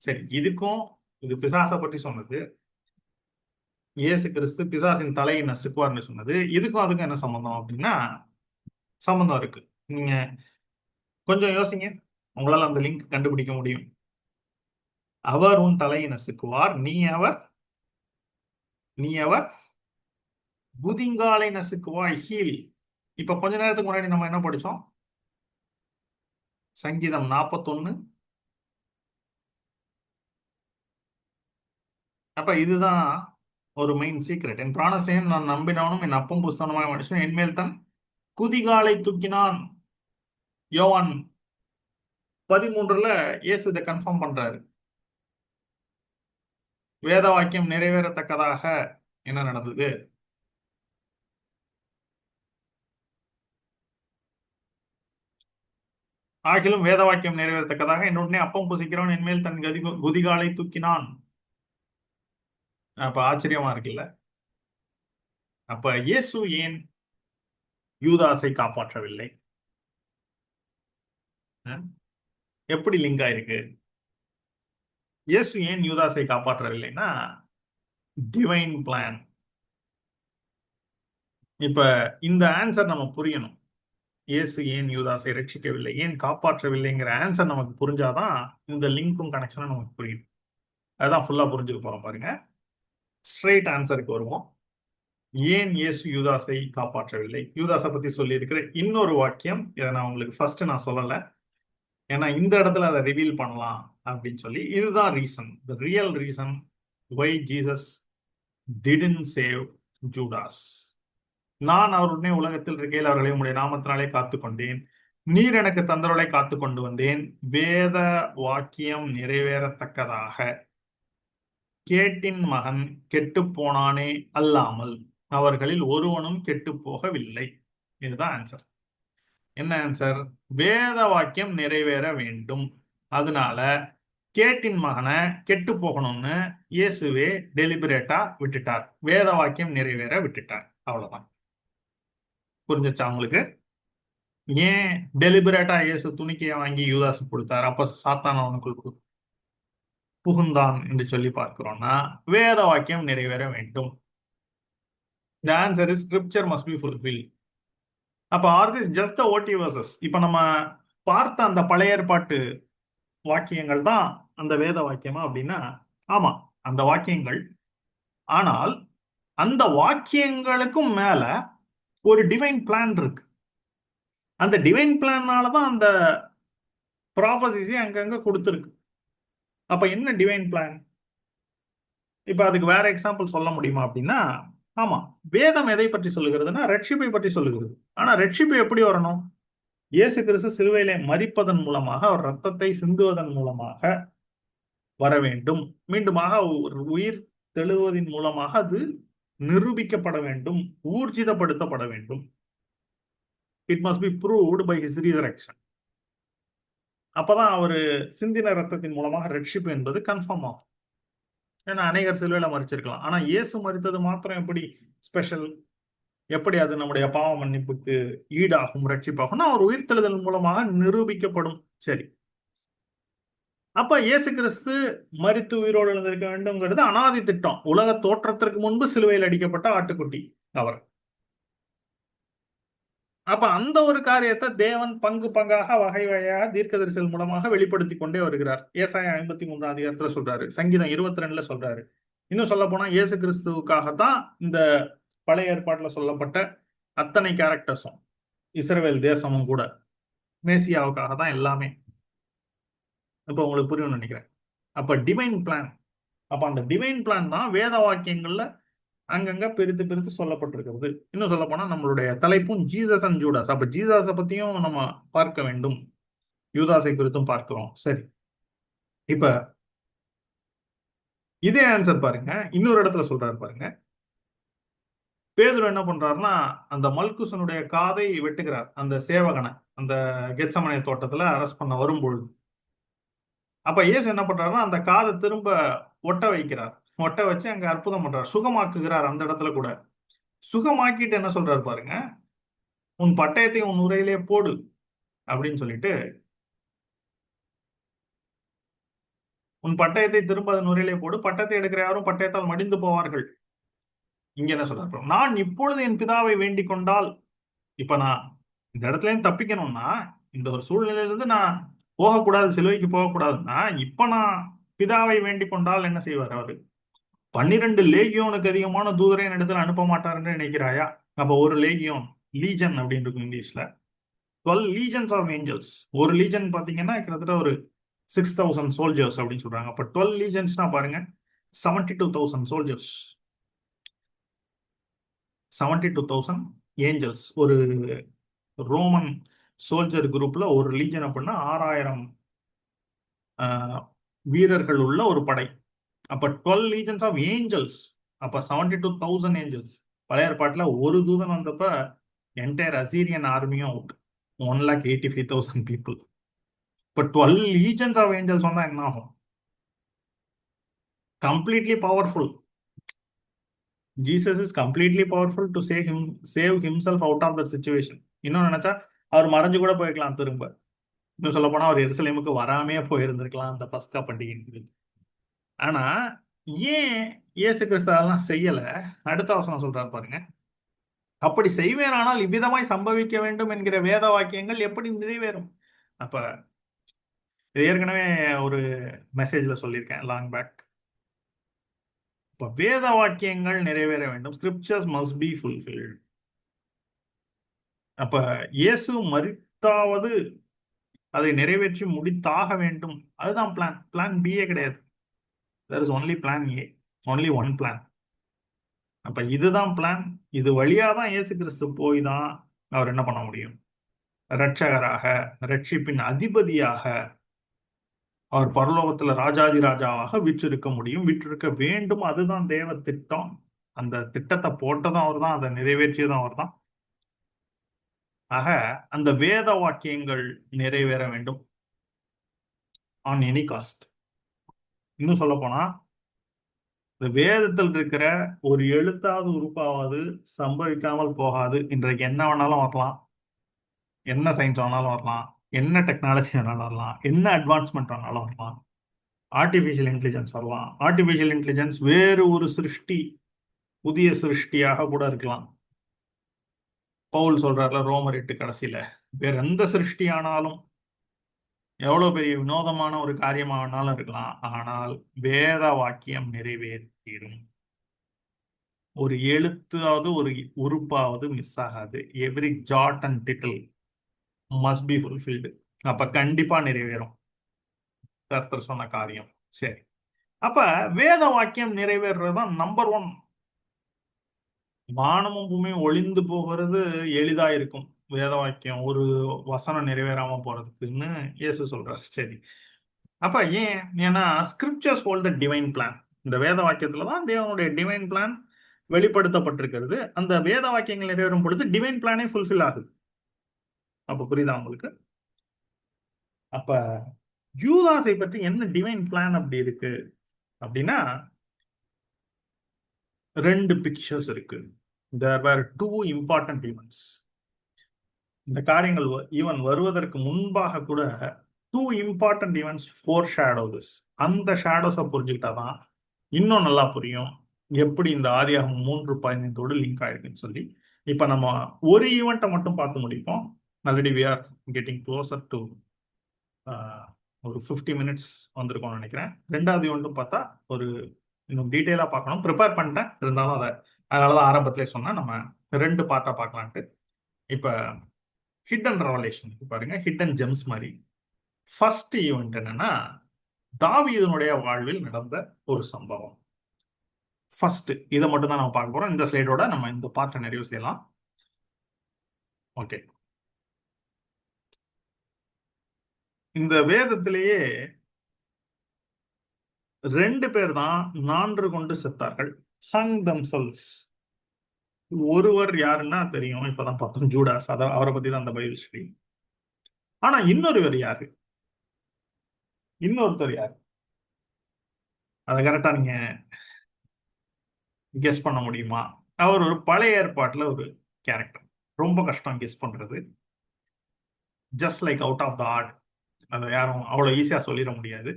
சரி, இதுக்கும் இது பிசாசை பற்றி சொன்னது. இயேசு கிறிஸ்து பிசாசின் தலையை நசுக்குவார்னு சொன்னது. இதுக்கும் அதுக்கும் என்ன சம்பந்தம் அப்படின்னா சம்பந்தம் இருக்கு. நீங்க கொஞ்சம் யோசிங்க, உங்களால அந்த லிங்க் கண்டுபிடிக்க முடியும். அவர் உன் தலையை நசுக்குவார், நீ அவர் குதிங்காலை நசுக்குவாய், ஹீல். இப்ப கொஞ்ச நேரத்துக்கு முன்னாடி நம்ம என்ன படிச்சோம்? சங்கீதம் 41. அப்ப இதுதான் ஒரு மெயின் சீக்ரெட். என் பிராணசேன் நான் நம்பினவனும் என் அப்பம் புஸ்தகமாய் மனுஷன் என்மேல் தன் குதிகாலை தூக்கினான். யோவான் 13ல இயேசு இதை கன்ஃபார்ம் பண்றாரு. வேத வாக்கியம் நிறைவேறத்தக்கதாக என்ன நடந்தது? ஆகிலும் வேத வாக்கியம் நிறைவேறத்தக்கதாக என்னுடனே அப்பம் புசிக்கிறவன் என்மேல் தன் குதிகாலை தூக்கினான். அப்ப ஆச்சரியமா இருக்குல்ல? அப்ப இயேசு ஏன் யூதாசை காப்பாற்றவில்லை? எப்படி லிங்க் ஆயிருக்கு? இயேசு ஏன் யூதாசை காப்பாற்றவில்லைன்னா டிவைன் பிளான். இப்ப இந்த ஆன்சர் நம்ம புரியணும். இயேசு ஏன் யூதாசை ரட்சிக்கவில்லை, ஏன் காப்பாற்றவில்லைங்கிற ஆன்சர் நமக்கு புரிஞ்சாதான் இந்த லிங்க்கும் கனெக்ஷனும் நமக்கு புரியும். அதான் ஃபுல்லா புரிஞ்சுக்க போறோம் பாருங்க. ஸ்ட்ரெயிட் ஆன்சருக்கு வருவோம். ஏன் இயேசு யூதாசை காப்பாற்றவில்லை? யூதாசை பத்தி சொல்லி இருக்கிற இன்னொரு வாக்கியம், இதை நான் உங்களுக்கு ஃபர்ஸ்ட் நான் சொல்லல, ஏன்னா இந்த இடத்துல அதை ரிவீல் பண்ணலாம் அப்படின்னு சொல்லி. இதுதான் reason, the real reason why Jesus didn't save Judas. நான் அவருடனே உலகத்தில் இருக்கையில் அவர்களை உம்முடைய நாமத்தினாலே காத்துக்கொண்டேன், நீர் எனக்கு தந்தவர்களை காத்து கொண்டு வந்தேன், வேத வாக்கியம் நிறைவேறத்தக்கதாக. கேட்டின் மகன் கெட்டு போனானே அல்லாமல் அவர்களில் ஒருவனும் கெட்டு போகவில்லை. இதுதான் ஆன்சர். என்ன ஆன்சர்? வேத வாக்கியம் நிறைவேற வேண்டும். அதனால கேட்டின் மகனை கெட்டு போகணும்னு இயேசுவே டெலிபரேட்டா விட்டுட்டார், வேத வாக்கியம் நிறைவேற விட்டுட்டார். அவ்வளவுதான். புரிஞ்சிச்சா உங்களுக்கு? ஏன் டெலிபரேட்டா இயேசு துணிக்கையை வாங்கி யூதாசு கொடுத்தார், அப்ப சாத்தான் அவனுக்குள் புகுந்தான் என்று சொல்லி பார்க்கிறோம்னா வேத வாக்கியம் நிறைவேற வேண்டும். The answer is scripture must be fulfilled. அப்ப ஆர் திஸ் ஜஸ்ட் த ஓட்டி வர்சஸ்? இப்ப நம்ம பார்த்த அந்த பழைய ஏற்பாட்டு வாக்கியங்கள் தான் அந்த வேத வாக்கியமா அப்படின்னா ஆமா, அந்த வாக்கியங்கள். ஆனால் அந்த வாக்கியங்களுக்கும் மேல ஒரு டிவைன் பிளான் இருக்கு. அந்த டிவைன் பிளான்னாலதான் அந்த ப்ராபசிஸை அங்கங்க கொடுத்துருக்கு. அப்ப என்ன டிவைன் பிளான்? இப்ப அதுக்கு வேற எக்ஸாம்பிள் சொல்ல முடியுமா அப்படின்னா, ஆமா, வேதம் எதை பற்றி சொல்லுகிறதுனா ரட்சிப்பை பற்றி சொல்லுகிறது. ஆனா ரட்சிப்பு எப்படி வரணும்? இயேசு கிறிஸ்து சிலுவையிலே மரிப்பதன் மூலமாக, அவர் ரத்தத்தை சிந்துவதன் மூலமாக வர வேண்டும். மீண்டுமாக ஒரு உயிர் தெழுவதின் மூலமாக அது நிரூபிக்கப்பட வேண்டும், ஊர்ஜிதப்படுத்தப்பட வேண்டும். It must be proved by his resurrection. அப்பதான் அவரு சிந்தின ரத்தத்தின் மூலமாக ரட்சிப்பு என்பது கன்ஃபார்ம் ஆகும். ஏன்னா அநேகர் சிலுவையில மறிச்சிருக்கலாம், ஆனா இயேசு மறித்தது மாத்திரம் எப்படி ஸ்பெஷல்? எப்படி அது நம்முடைய பாவ மன்னிப்புக்கு ஈடாகும், ரட்சிப்பாகும்னா அவர் உயிர்த்தெழுதல் மூலமாக நிரூபிக்கப்படும். சரி, அப்ப இயேசு கிறிஸ்து மரித்து உயிரோடு எழுந்திருக்க வேண்டும்ங்கிறது அனாதி திட்டம். உலக தோற்றத்திற்கு முன்பு சிலுவையில் அடிக்கப்பட்ட ஆட்டுக்குட்டி அவர். அப்ப அந்த ஒரு காரியத்தை தேவன் பங்கு பங்காக வகை வகையாக தீர்க்கதரிசிகள் மூலமாக வெளிப்படுத்தி கொண்டே வருகிறார். ஏசாயா 53 அதிகாரத்துல சொல்றாரு, சங்கீதம் 22ல சொல்றாரு. இன்னும் சொல்ல போனா இயேசு கிறிஸ்துவுக்காகத்தான் இந்த பழைய ஏற்பாட்டுல சொல்லப்பட்ட அத்தனை கேரக்டர்ஸும், இஸ்ரவேல் தேசமும் கூட மேசியாவுக்காக தான் எல்லாமே. இப்ப உங்களுக்கு புரியும்னு நினைக்கிறேன். அப்ப டிவைன் பிளான். அப்ப அந்த டிவைன் பிளான் தான் வேத வாக்கியங்கள்ல அங்கங்க பிரித்து பிரித்து சொல்லப்பட்டிருக்கிறது. இன்னும் சொல்ல போனா நம்மளுடைய தலைப்பும் ஜீசஸ் அண்ட் ஜூடாஸ். அப்ப ஜீசஸை பத்தியும் நம்ம பார்க்க வேண்டும், யூதாசை குறித்தும் பார்க்கிறோம். சரி, இப்ப இதே ஆன்சர் பாருங்க, இன்னொரு இடத்துல சொல்றாரு பாருங்க. பேதுரு என்ன பண்றாருன்னா, அந்த மல்குசனுடைய காதை வெட்டுகிறார், அந்த சேவகனை, அந்த கெத்சமனே தோட்டத்துல அரெஸ்ட் பண்ண வரும்பொழுது. அப்ப இயேசு என்ன பண்றாருன்னா, அந்த காதை திரும்ப ஒட்ட வைக்கிறார். ஒட்ட வச்சு அங்க அற்புதம் பண்றார், சுகமாக்குகிறார். அந்த இடத்துல கூட சுகமாக்கிட்டு என்ன சொல்றாரு பாருங்க, உன் பட்டயத்தை உன் உரையிலே போடு அப்படின்னு சொல்லிட்டு, உன் பட்டயத்தை திரும்ப அதன் உரையிலே போடு, பட்டத்தை எடுக்கிற யாரும் பட்டயத்தால் மடிந்து போவார்கள். இங்க என்ன சொல்றாரு, நான் இப்பொழுது என் பிதாவை வேண்டிக் கொண்டால், இப்ப நான் இந்த இடத்துல இருந்து தப்பிக்கணும்னா, இந்த ஒரு சூழ்நிலையிலிருந்து நான் போகக்கூடாது, சிலுவைக்கு போகக்கூடாதுன்னா, இப்ப நான் பிதாவை வேண்டிக் கொண்டால் என்ன செய்வார் அவரு? 12 லேகியோனுக்கு அதிகமான தூதரை என் இடத்துல அனுப்ப மாட்டாருன்னு நினைக்கிறாயா? அப்ப ஒரு லேகியோன், லீஜன் அப்படின்னு இருக்கும் இங்கிலீஷ்ல, 12 லீஜன்ஸ் ஆஃப் ஏஞ்சல்ஸ். ஒரு லீஜன் பாத்தீங்கன்னா கிட்டத்தட்ட ஒரு 6000 சோல்ஜர்ஸ் அப்படின்னு சொல்றாங்க. அப்ப 12 லீஜன்ஸ்னா பாருங்க, 72,000 சோல்ஜர்ஸ், 72,000 ஏஞ்சல்ஸ். ஒரு ரோமன் சோல்ஜர் குரூப்ல ஒரு லீஜன் அப்படின்னா 6000 வீரர்கள் உள்ள ஒரு படை. அப்ப 12 லீஜன்ஸ் ஆஃப் ஏஞ்சல்ஸ், அப்ப 72,000 ஏஞ்சல்ஸ். பழைய ஏற்பாட்டுல ஒரு தூதன் வந்தப்ப entire Assyrian army out, 1,85,000 people. இப்ப 12 லீஜன்ஸ் ஆஃப் ஏஞ்சல்ஸ் வந்தா என்ன ஆகும்? Completely powerful. Jesus is completely powerful to save himself out of that situation. இன்னும் நினைச்சா அவர் மறைஞ்சு கூட போயிருக்கலாம் திரும்ப. இன்னும் சொல்ல போனா அவர் எருசலேமுக்கு வராமே போயிருந்திருக்கலாம் அந்த பஸ்கா பண்டிகைக்கு. ஆனா ஏன் இயேசு கிறிஸ்து அதெல்லாம் செய்யல? அடுத்த வசனம் சொல்றாரு பாருங்க, அப்படி செய்வேனானால் இவ்விதமாய் சம்பவிக்க வேண்டும் என்கிற வேத வாக்கியங்கள் எப்படி நிறைவேறும்? அப்ப இது ஏற்கனவே ஒரு மெசேஜ்ல சொல்லியிருக்கேன், லாங் பேக். இப்ப வேத வாக்கியங்கள் நிறைவேற வேண்டும், ஸ்கிரிப்சர்ஸ் மஸ்ட் பி ஃபுல்ஃபில்ட். அப்ப இயேசு மரித்தாவது அதை நிறைவேற்றி முடித்தாக வேண்டும். அதுதான் பிளான். பிளான் பியே கிடையாது. There is only plan A, only one plan. அப்ப இதுதான் பிளான். இது வழியா தான் இயேசு கிறிஸ்து போய் தான் அவர் என்ன பண்ண முடியும்? ரட்சகராக, ரட்சிப்பின் அதிபதியாக, அவர் பரலோகத்துல ராஜாதி ராஜாவாக விற்றிருக்க முடியும், விற்றிருக்க வேண்டும். அதுதான் தேவ திட்டம். அந்த திட்டத்தை போட்டதும் அவர் தான், அதை நிறைவேற்றியதும் அவர் தான். ஆக அந்த வேத வாக்கியங்கள் நிறைவேற வேண்டும் ஆன் எனி காஸ்ட். இன்னும் சொல்ல போனா, இந்த வேதத்தில் இருக்கிற ஒரு எழுத்தாவது உறுப்பாவது சம்பவிக்காமல் போகாது. இன்றைக்கு என்ன வேணாலும் வரலாம், என்ன சயின்ஸ் வேணாலும் வரலாம், என்ன டெக்னாலஜி வேணாலும் வரலாம், என்ன அட்வான்ஸ்மெண்ட் வேணாலும் வரலாம், ஆர்டிபிஷியல் இன்டெலிஜென்ஸ் வரலாம். ஆர்டிபிஷியல் இன்டெலிஜென்ஸ் வேறு ஒரு சிருஷ்டி, புதிய சிருஷ்டியாக கூட இருக்கலாம். பவுல் சொல்றாருல ரோமர் 8 கடைசியில, வேற எந்த சிருஷ்டி ஆனாலும், எவ்வளவு பெரிய வினோதமான ஒரு காரியமா வேணாலும் இருக்கலாம், ஆனால் வேத வாக்கியம் நிறைவேறும். ஒரு எழுத்தாவது ஒரு உறுப்பாவது மிஸ் ஆகாது. Every jot and tittle must be fulfilled. அப்ப கண்டிப்பா நிறைவேறும் கர்த்தர் சொன்ன காரியம். சரி, அப்ப வேத வாக்கியம் நிறைவேறுறதுதான் நம்பர் ஒன். வானமும் பூமியும் ஒளிந்து போகிறது எளிதா இருக்கும், வேத வாக்கியம் ஒரு வசனம் நிறைவேறாம போறதுக்குன்னு இயேசு சொல்றாரு. சரி, அப்ப ஏன்? ஏன்னா scriptures hold the divine plan. இந்த வேத வாக்கியத்துல தான் தேவனுடைய டிவைன் பிளான் வெளிப்படுத்தப்பட்டிருக்கிறது. அந்த வேத வாக்கியங்கள் நிறைவேறும் பொழுது டிவைன் பிளானே ஃபுல்ஃபில் ஆகுது. அப்ப புரியுதா உங்களுக்கு? அப்ப யூதாஸை பற்றி என்ன டிவைன் பிளான் அப்படி இருக்கு அப்படின்னா, ரெண்டு பிக்சர்ஸ் இருக்கு. There were two important events. இந்த காரியங்கள் ஈவன் வருவதற்கு முன்பாக கூட two important events foreshadow this. அந்த ஷேடோஸை புரிஞ்சுக்கிட்டாதான் இன்னும் நல்லா புரியும் எப்படி இந்த ஆதியாகமம் 3:15 லிங்க் ஆயிருக்குன்னு சொல்லி. இப்ப நம்ம ஒரு ஈவெண்ட்டை மட்டும் பார்த்து முடிப்போம். Already we are getting closer to ஒரு 50 மினிட்ஸ் வந்திருக்கோம்னு நினைக்கிறேன். ரெண்டாவது ஈவெண்ட்டும் பார்த்தா ஒரு இன்னும் டீட்டெயிலா பார்க்கணும். ப்ரிப்பேர் பண்ணிட்டேன், இருந்தாலும் அதனாலதான் ஆரம்பத்திலே சொன்னேன் நம்ம ரெண்டு பார்ட்டா பார்க்கலான்ட்டு. இப்ப ஹிடன் ரெவலேஷன் பாருங்க, ஹிடன் ஜெம்ஸ் மாதிரி. ஃபர்ஸ்ட் ஈவெண்ட் என்னன்னா, தாவீதுனுடைய வாழ்வில் நடந்த ஒரு சம்பவம். ஃபர்ஸ்ட் இதை மட்டும் தான் நம்ம பார்க்க போறோம். இந்த ஸ்லைடோட நம்ம இந்த பார்ட்டை நிறைவு செய்யலாம். ஓகே, இந்த வேதத்திலேயே ரெண்டு பேர் தான் நான்று கொண்டு செத்தார்கள், hung themselves. ஒருவர் யாருன்னா தெரியும், இப்பதான் பார்த்தோம், ஜூடாஸ். அவரை பத்தி தான் அந்த பைபிள் ஸ்டடி. ஆனா இன்னொருவர் யாரு? இன்னொருத்தர் யாரு? அதை கரெக்டா நீங்க கெஸ் பண்ண முடியுமா? அவர் ஒரு பழைய ஏற்பாட்டுல ஒரு கேரக்டர். ரொம்ப கஷ்டம் கெஸ் பண்றது. Just like out of the art. அதை யாரும் அவ்வளவு ஈஸியா சொல்லிட முடியாது.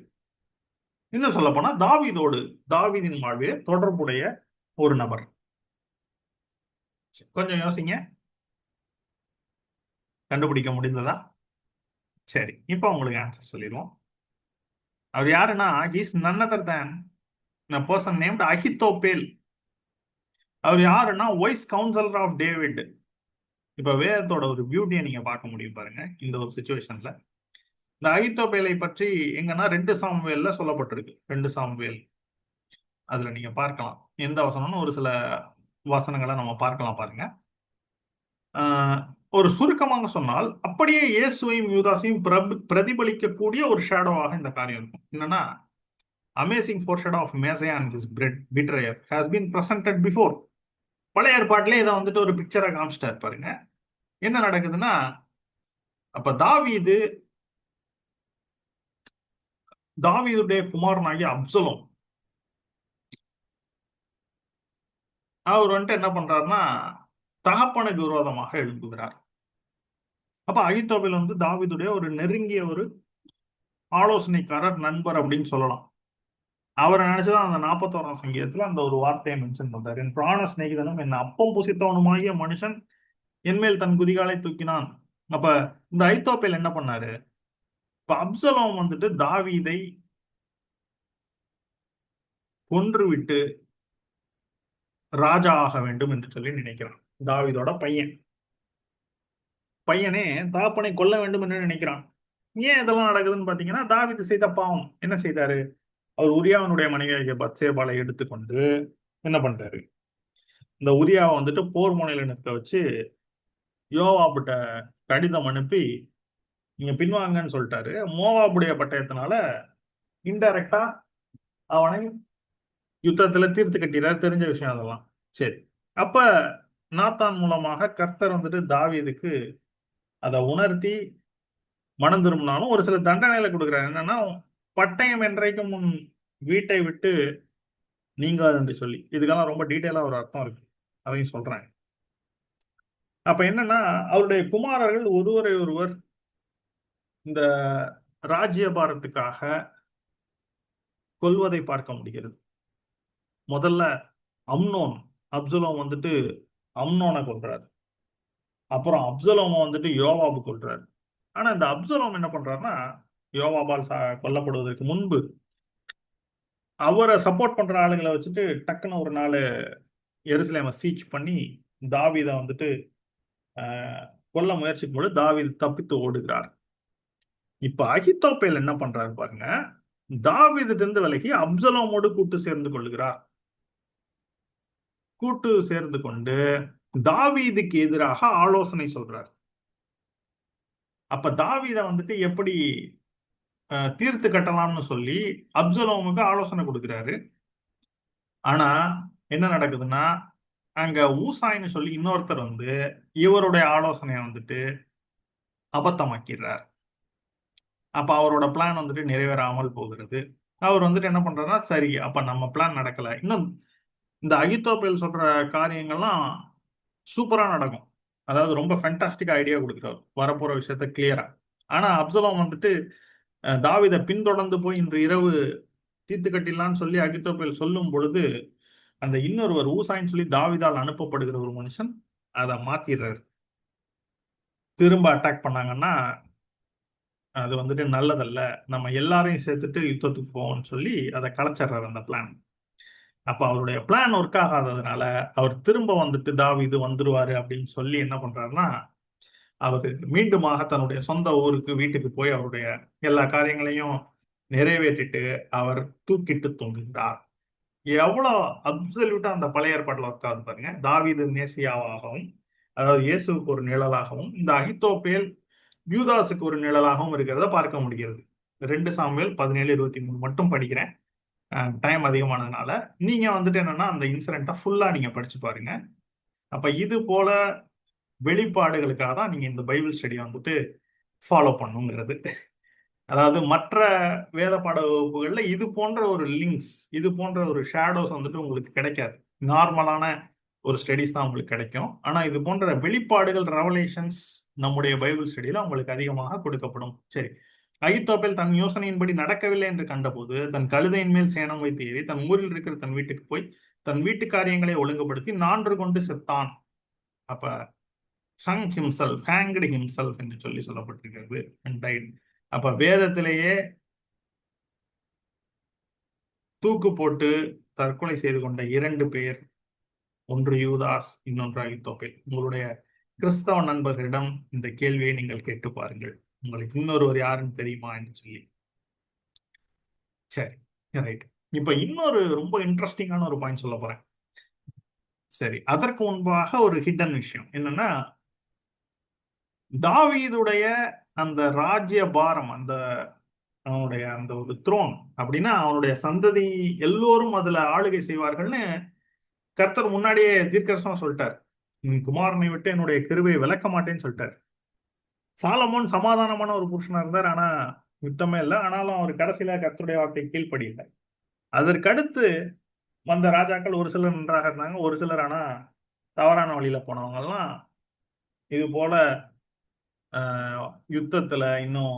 இன்னும் சொல்ல போனா தாவீதின் வாழ்விலே தொடர்புடைய ஒரு நபர். கொஞ்சம் யோசிங்க, கண்டுபிடிக்க முடிந்ததா? சரி, இப்போ உங்களுக்கு ஆன்சர் சொல்லிடுவோம். அவர் யாருன்னா, he's none other than a person named Ahithophel. அவர் யாருன்னா வைஸ் கவுன்சிலர் ஆஃப் டேவிட். இப்ப வேதத்தோட ஒரு பியூட்டியை நீங்க பார்க்க முடியும் பாருங்க இந்த ஒரு சுச்சுவேஷன்ல. இந்த அகித்தோப்பேலை பற்றி எங்கன்னா 2 சாமுவேல்ல சொல்லப்பட்டிருக்கு. 2 சாமுவேல், அதுல நீங்க பார்க்கலாம் எந்த வசனம்னு ஒரு சில வசனங்களை நம்ம பார்க்கலாம் பாருங்க. ஒரு சுருக்கமாக சொன்னால், அப்படியே இயேசுவையும் யூதாசையும் பிரதிபலிக்கக்கூடிய ஒரு ஷேடோவாக இந்த காரியம் இருக்கும். என்னன்னா, amazing foreshadow of Messiah and his betrayer has been presented before. பழைய ஏற்பாட்டிலே இதை வந்துட்டு ஒரு பிக்சரா காமிச்சிட்டாரு பாருங்க. என்ன நடக்குதுன்னா, அப்ப தாவீதுடைய குமாரனாகிய அப்சலோம் அவர் வந்துட்டு என்ன பண்றாருன்னா, தகப்பனுக்கு விரோதமாக எழுப்புகிறார். அப்ப அகித்தோப்பேல் வந்து தாவீதுடைய ஒரு நெருங்கிய ஒரு ஆலோசனைக்காரர், நண்பர் அப்படின்னு சொல்லலாம். அவரை நினைச்சுதான் அந்த 41ஆம் சங்கீதத்துல அந்த ஒரு வார்த்தையை மென்ஷன் பண்றாரு. என் பிராண சிநேகிதனும் என் அப்பம் புசித்தவனுமாகிய மனுஷன் என்மேல் தன் குதிகாலை தூக்கினான். அப்ப இந்த ஐத்தோப்பேல் என்ன பண்ணாரு? இப்ப அப்சலோம் வந்துட்டு தாவீதை கொன்றுவிட்டு ராஜா ஆக வேண்டும் என்று சொல்லி நினைக்கிறான். தாவீதோட பையனே தகப்பனை கொல்ல வேண்டும் என்று நினைக்கிறான். ஏன் இதெல்லாம் நடக்குதுன்னு பாத்தீங்கன்னா, தாவீது செய்த பாவம். என்ன செய்தாரு? அவர் உரியாவனுடைய மனைவியாகிய பத்சேபாலை எடுத்துக்கொண்டு என்ன பண்றாரு? இந்த உரியாவை வந்துட்டு போர் முனையில நிற்க வச்சு யோவாபுட்ட கடிதம் அனுப்பி நீங்க பின்வாங்கன்னு சொல்லிட்டாரு. மோவாபுடைய பட்டயத்தினால இன்டைரக்டா அவனை யுத்தத்துல தீர்த்து கட்டிறாரு. தெரிஞ்ச விஷயம் அதெல்லாம். சரி, அப்ப நாத்தான் மூலமாக கர்த்தர் வந்துட்டு தாவீதுக்கு அதை உணர்த்தி மனம் திரும்பினாலும் ஒரு சில தண்டனைகளை கொடுக்குறாரு. என்னன்னா, பட்டயம் என்றைக்கும் முன் வீட்டை விட்டு நீங்காது என்று சொல்லி. இதுக்கெல்லாம் ரொம்ப டீட்டெயிலா ஒரு அர்த்தம் இருக்கு, அதையும் சொல்றேன். அப்ப என்னன்னா, அவருடைய குமாரர்கள் ஒருவரை ஒருவர் இந்த ராஜ்யபாரத்துக்காக கொல்வதை பார்க்க முடிகிறது. முதல்ல அப்சலோம் வந்துட்டு அம்னோனை கொல்றாரு. அப்புறம் அப்சலோம் வந்துட்டு யோவாபு கொல்றாரு. ஆனா இந்த அப்சலோம் என்ன பண்றாருன்னா, யோவாபால் கொல்லப்படுவதற்கு முன்பு அவரை சப்போர்ட் பண்ற ஆளுங்களை வச்சுட்டு டக்குன்னு ஒரு நாள் எருசலேமை சீச் பண்ணி தாவீதை வந்துட்டு கொல்ல முயற்சிக்கும் போது தாவீது தப்பித்து ஓடுகிறார். இப்ப அகித்தோப்பேல் என்ன பண்றாரு பாருங்க, தாவீதுட்டு இருந்து விலகி அப்சலோமோடு கூட்டு சேர்ந்து கொள்கிறார். கூட்டு சேர்ந்து கொண்டு தாவீதுக்கு எதிராக ஆலோசனை சொல்றார். அப்ப தாவீதை வந்துட்டு எப்படி தீர்த்து கட்டலாம்னு சொல்லி அப்சலோமுக்கு ஆலோசனை கொடுக்கிறாரு. ஆனா என்ன நடக்குதுன்னா, அங்க ஊசாய்ன்னு சொல்லி இன்னொருத்தர் வந்து இவருடைய ஆலோசனையை வந்துட்டு அபத்தமாக்கிறார். அப்ப அவரோட பிளான் வந்துட்டு நிறைவேறாமல் போகிறது. அவர் வந்துட்டு என்ன பண்றாருன்னா, சரி அப்ப நம்ம பிளான் நடக்கல. இன்னும் இந்த அகித்தோப்பேல் சொல்ற காரியங்கள்லாம் சூப்பரா நடக்கும். அதாவது ரொம்ப ஃபேண்டாஸ்டிக் ஐடியா கொடுக்குறாரு வரப்போற விஷயத்த கிளியரா. ஆனா அப்சலோம் வந்துட்டு தாவீதை பின்தொடர்ந்து போய் இன்று இரவு தீர்த்து கட்டிடலான்னு சொல்லி அகித்தோப்பேல் சொல்லும் பொழுது, அந்த இன்னொருவர் ஊசாயின்னு சொல்லி தாவீதால் அனுப்பப்படுகிற ஒரு மனுஷன் அதை மாத்திடுறாரு. திரும்ப அட்டாக் பண்ணாங்கன்னா அது வந்துட்டு நல்லதல்ல, நம்ம எல்லாரையும் சேர்த்துட்டு யுத்தத்துக்கு போவோம்னு சொல்லி அதை கலைச்சிடுறாரு அந்த பிளான். அப்ப அவருடைய பிளான் ஒர்க் ஆகாததுனால அவர் திரும்ப வந்துட்டு தாவீது வந்துருவாரு அப்படின்னு சொல்லி என்ன பண்றாருன்னா, அவரு மீண்டுமாக தன்னுடைய சொந்த ஊருக்கு வீட்டுக்கு போய் அவருடைய எல்லா காரியங்களையும் நிறைவேற்றிட்டு அவர் தூக்கிட்டு தொங்குகிறார். எவ்வளவு அப்சல்யூட்டா அந்த பழைய ஏற்பாட்டுல ஒர்க் ஆகுது பாருங்க. தாவீது மேசியாவாகவும், அதாவது இயேசுவுக்கு ஒரு நிழலாகவும், இந்த அகித்தோப்பேல் யூதாசுக்கு ஒரு நிழலாகவும் இருக்கிறத பார்க்க முடிகிறது. 2 சாமுவேல் 17:23 மட்டும் படிக்கிறேன், டைம் அதிகமானதுனால. நீங்க வந்துட்டு என்னன்னா அந்த இன்சிடென்ட்டை ஃபுல்லா நீங்க படிச்சு பாருங்க. அப்ப இது போல வெளிப்பாடுகளுக்காக தான் நீங்க இந்த பைபிள் ஸ்டடியை வந்துட்டு ஃபாலோ பண்ணுங்கிறது. அதாவது மற்ற வேத பாட வகுப்புகள்ல இது போன்ற ஒரு லிங்க்ஸ், இது போன்ற ஒரு ஷேடோஸ் வந்துட்டு உங்களுக்கு கிடைக்காது. நார்மலான ஒரு ஸ்டடிஸ் தான் உங்களுக்கு கிடைக்கும். ஆனா இது போன்ற வெளிப்பாடுகள், ரெவலேஷன்ஸ் நம்முடைய பைபிள் ஸ்டடியில உங்களுக்கு அதிகமாக கொடுக்கப்படும். சரி, அகித்தோப்பேல் தன் யோசனையின்படி நடக்கவில்லை என்று கண்டபோது தன் கழுதையின் மேல் சேணம் வைத்து ஏறி தன் ஊரில் இருக்கிற தன் வீட்டுக்கு போய் தன் வீட்டு காரியங்களை ஒழுங்குபடுத்தி 4 கொண்டு செத்தான். அப்ப ஹங் ஹிம்செல்ஃப், ஹேங்க்டு ஹிம்செல்ஃப் என்று சொல்லி சொல்லப்பட்டிருக்கிறது. and died. அப்ப வேதத்திலேயே தூக்கு போட்டு தற்கொலை செய்து கொண்ட 2 பேர், ஒன்று யூதாஸ், இன்னொன்று அகித்தோப்பேல். உங்களுடைய கிறிஸ்தவ நண்பர்களிடம் இந்த கேள்வியை நீங்கள் கேட்டு பாருங்கள், உங்களுக்கு இன்னொருவர் யாருன்னு தெரியுமா என்று சொல்லி. சரி, ரைட். இப்ப இன்னொரு ரொம்ப இன்ட்ரெஸ்டிங்கான ஒரு பாயிண்ட் சொல்ல போறேன். சரி, அதற்கு முன்பாக ஒரு ஹிடன் விஷயம் என்னன்னா, தாவீதுடைய அந்த ராஜ்ய பாரம், அந்த அவனுடைய அந்த ஒரு த்ரோன் அப்படின்னா அவனுடைய சந்ததி எல்லோரும் அதுல ஆளுகை செய்வார்கள்னு கர்த்தர் முன்னாடியே தீர்க்கதரிசனம் சொல்லிட்டார். குமாரனை விட்டு என்னுடைய கிருபையை விலக்க மாட்டேன்னு சொல்லிட்டார். சாலமோன் சமாதானமான ஒரு புருஷனா இருந்தார், ஆனா யுத்தமே இல்லை. ஆனாலும் அவர் கடைசியில கர்த்தருடைய வார்த்தை கீழ்ப்படியில்லை. அதற்கடுத்து வந்த ராஜாக்கள் ஒரு சிலர் நன்றாக இருந்தாங்க, ஒரு சிலர் ஆனா தவறான வழியில போனவங்க எல்லாம் இது போல யுத்தத்துல இன்னும்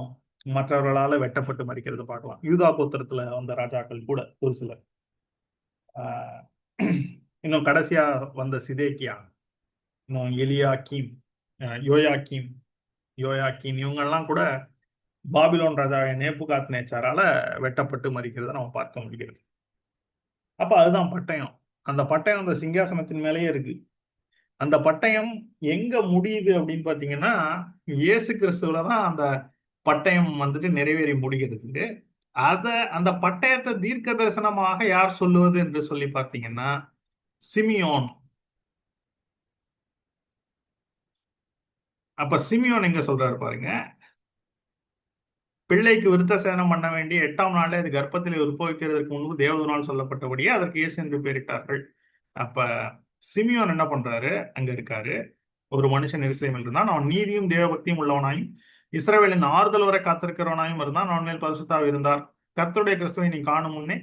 மற்றவர்களால வெட்டப்பட்டு மறிக்கிறது பார்க்கலாம். யூதா கோத்திரத்துல வந்த ராஜாக்கள் கூட ஒரு சிலர், இன்னும் கடைசியா வந்த சிதேக்கியா, இன்னும் எலியாக்கீம், யோயாக்கீம், இவங்கெல்லாம் கூட பாபிலோன் ராஜா நேபுகாத் நேச்சாரால வெட்டப்பட்டு மறிக்கிறத நம்ம பார்க்க முடிகிறது. அப்ப அதுதான் பட்டயம். அந்த பட்டயம் அந்த சிங்காசனத்தின் மேலேயே இருக்கு. அந்த பட்டயம் எங்க முடியுது அப்படின்னு பாத்தீங்கன்னா, இயேசு கிறிஸ்துவில தான் அந்த பட்டயம் வந்துட்டு நிறைவேறி முடிகிறது. அந்த பட்டயத்தை தீர்க்க தரிசனமாக யார் சொல்லுவது என்று சொல்லி பார்த்தீங்கன்னா, சிமியோன். அப்ப சிமியோன் எங்க சொல்றாரு பாருங்க, பிள்ளைக்கு விருத்த சேதனம் பண்ண வேண்டிய 8ஆம் நாளே அது கர்ப்பத்தில் உற்பவிக்கிறதுக்கு முன்பு தேவதூதனால் சொல்லப்பட்டபடியே அதற்கு இயேசு என்று பெயரிட்டார்கள். அப்ப சிமியோன் என்ன பண்றாரு, அங்க இருக்காரு. ஒரு மனுஷன் எருசலேமில் இருந்தான். அவன் நீதியும் தேவபக்தியும் உள்ளவனாயும் இஸ்ரவேலின் ஆறுதல் வரை காத்திருக்கிறவனாயும் இருந்தான். அவன் மேல் பரிசுத்தாவி இருந்தார். கர்த்தருடைய கிறிஸ்துவை நீ காணும் முன்னே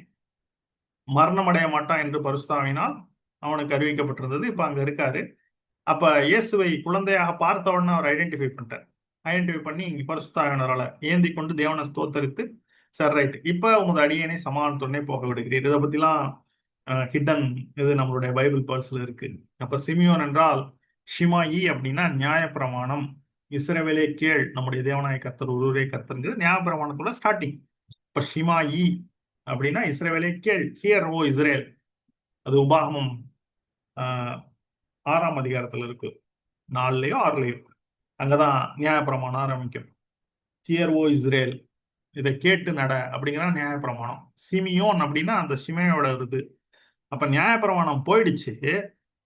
மரணம் அடைய மாட்டான் என்று பரிசுத்தாவினால் அவனுக்கு அறிவிக்கப்பட்டிருந்தது. இப்ப அங்க இருக்காரு. அப்ப இயேசுவை குழந்தையாக பார்த்த உடனே அவர் ஐடென்டிஃபை பண்ணிட்டார். ஐடென்டிஃபை பண்ணி இங்க பரிசுத்தாவினரால ஏந்தி கொண்டு தேவனை ஸ்தோத்தரித்து, சரி ரைட், இப்ப உமது அடியேனை சமாதானத்துடனே போக விடுகிறீர். இதை பத்திலாம் ஹிடன் இது நம்மளுடைய பைபிள் பர்ஸ்ல இருக்கு. அப்ப சிமியோன் என்றால் ஷிமாயி அப்படின்னா நியாயப்பிரமாணம். இஸ்ரவேலே கேள், நம்முடைய தேவனாய கர்த்தர் ஒருவரே கர்த்தருங்கிறது நியாயப்பிரமாணத்தோட ஸ்டார்டிங். இப்ப ஷிமாயி அப்படின்னா இஸ்ரவேலே கேள், ஹியர் ஓ இஸ்ரேல், அது உபாகமம் ஆஹ் 6ஆம் அதிகாரத்துல இருக்கு, 4லயோ 6லயோ. அங்கதான் நியாயப்பிரமாணம் ஆரம்பிக்கும். ஹியர் ஓ இஸ்ரேல், இதை கேட்டு நட அப்படிங்கிற நியாயப்பிரமாணம். சிமியோன் அப்படின்னா அந்த சிமையோட இது. அப்ப நியாயப்பிரமாணம் போயிடுச்சு,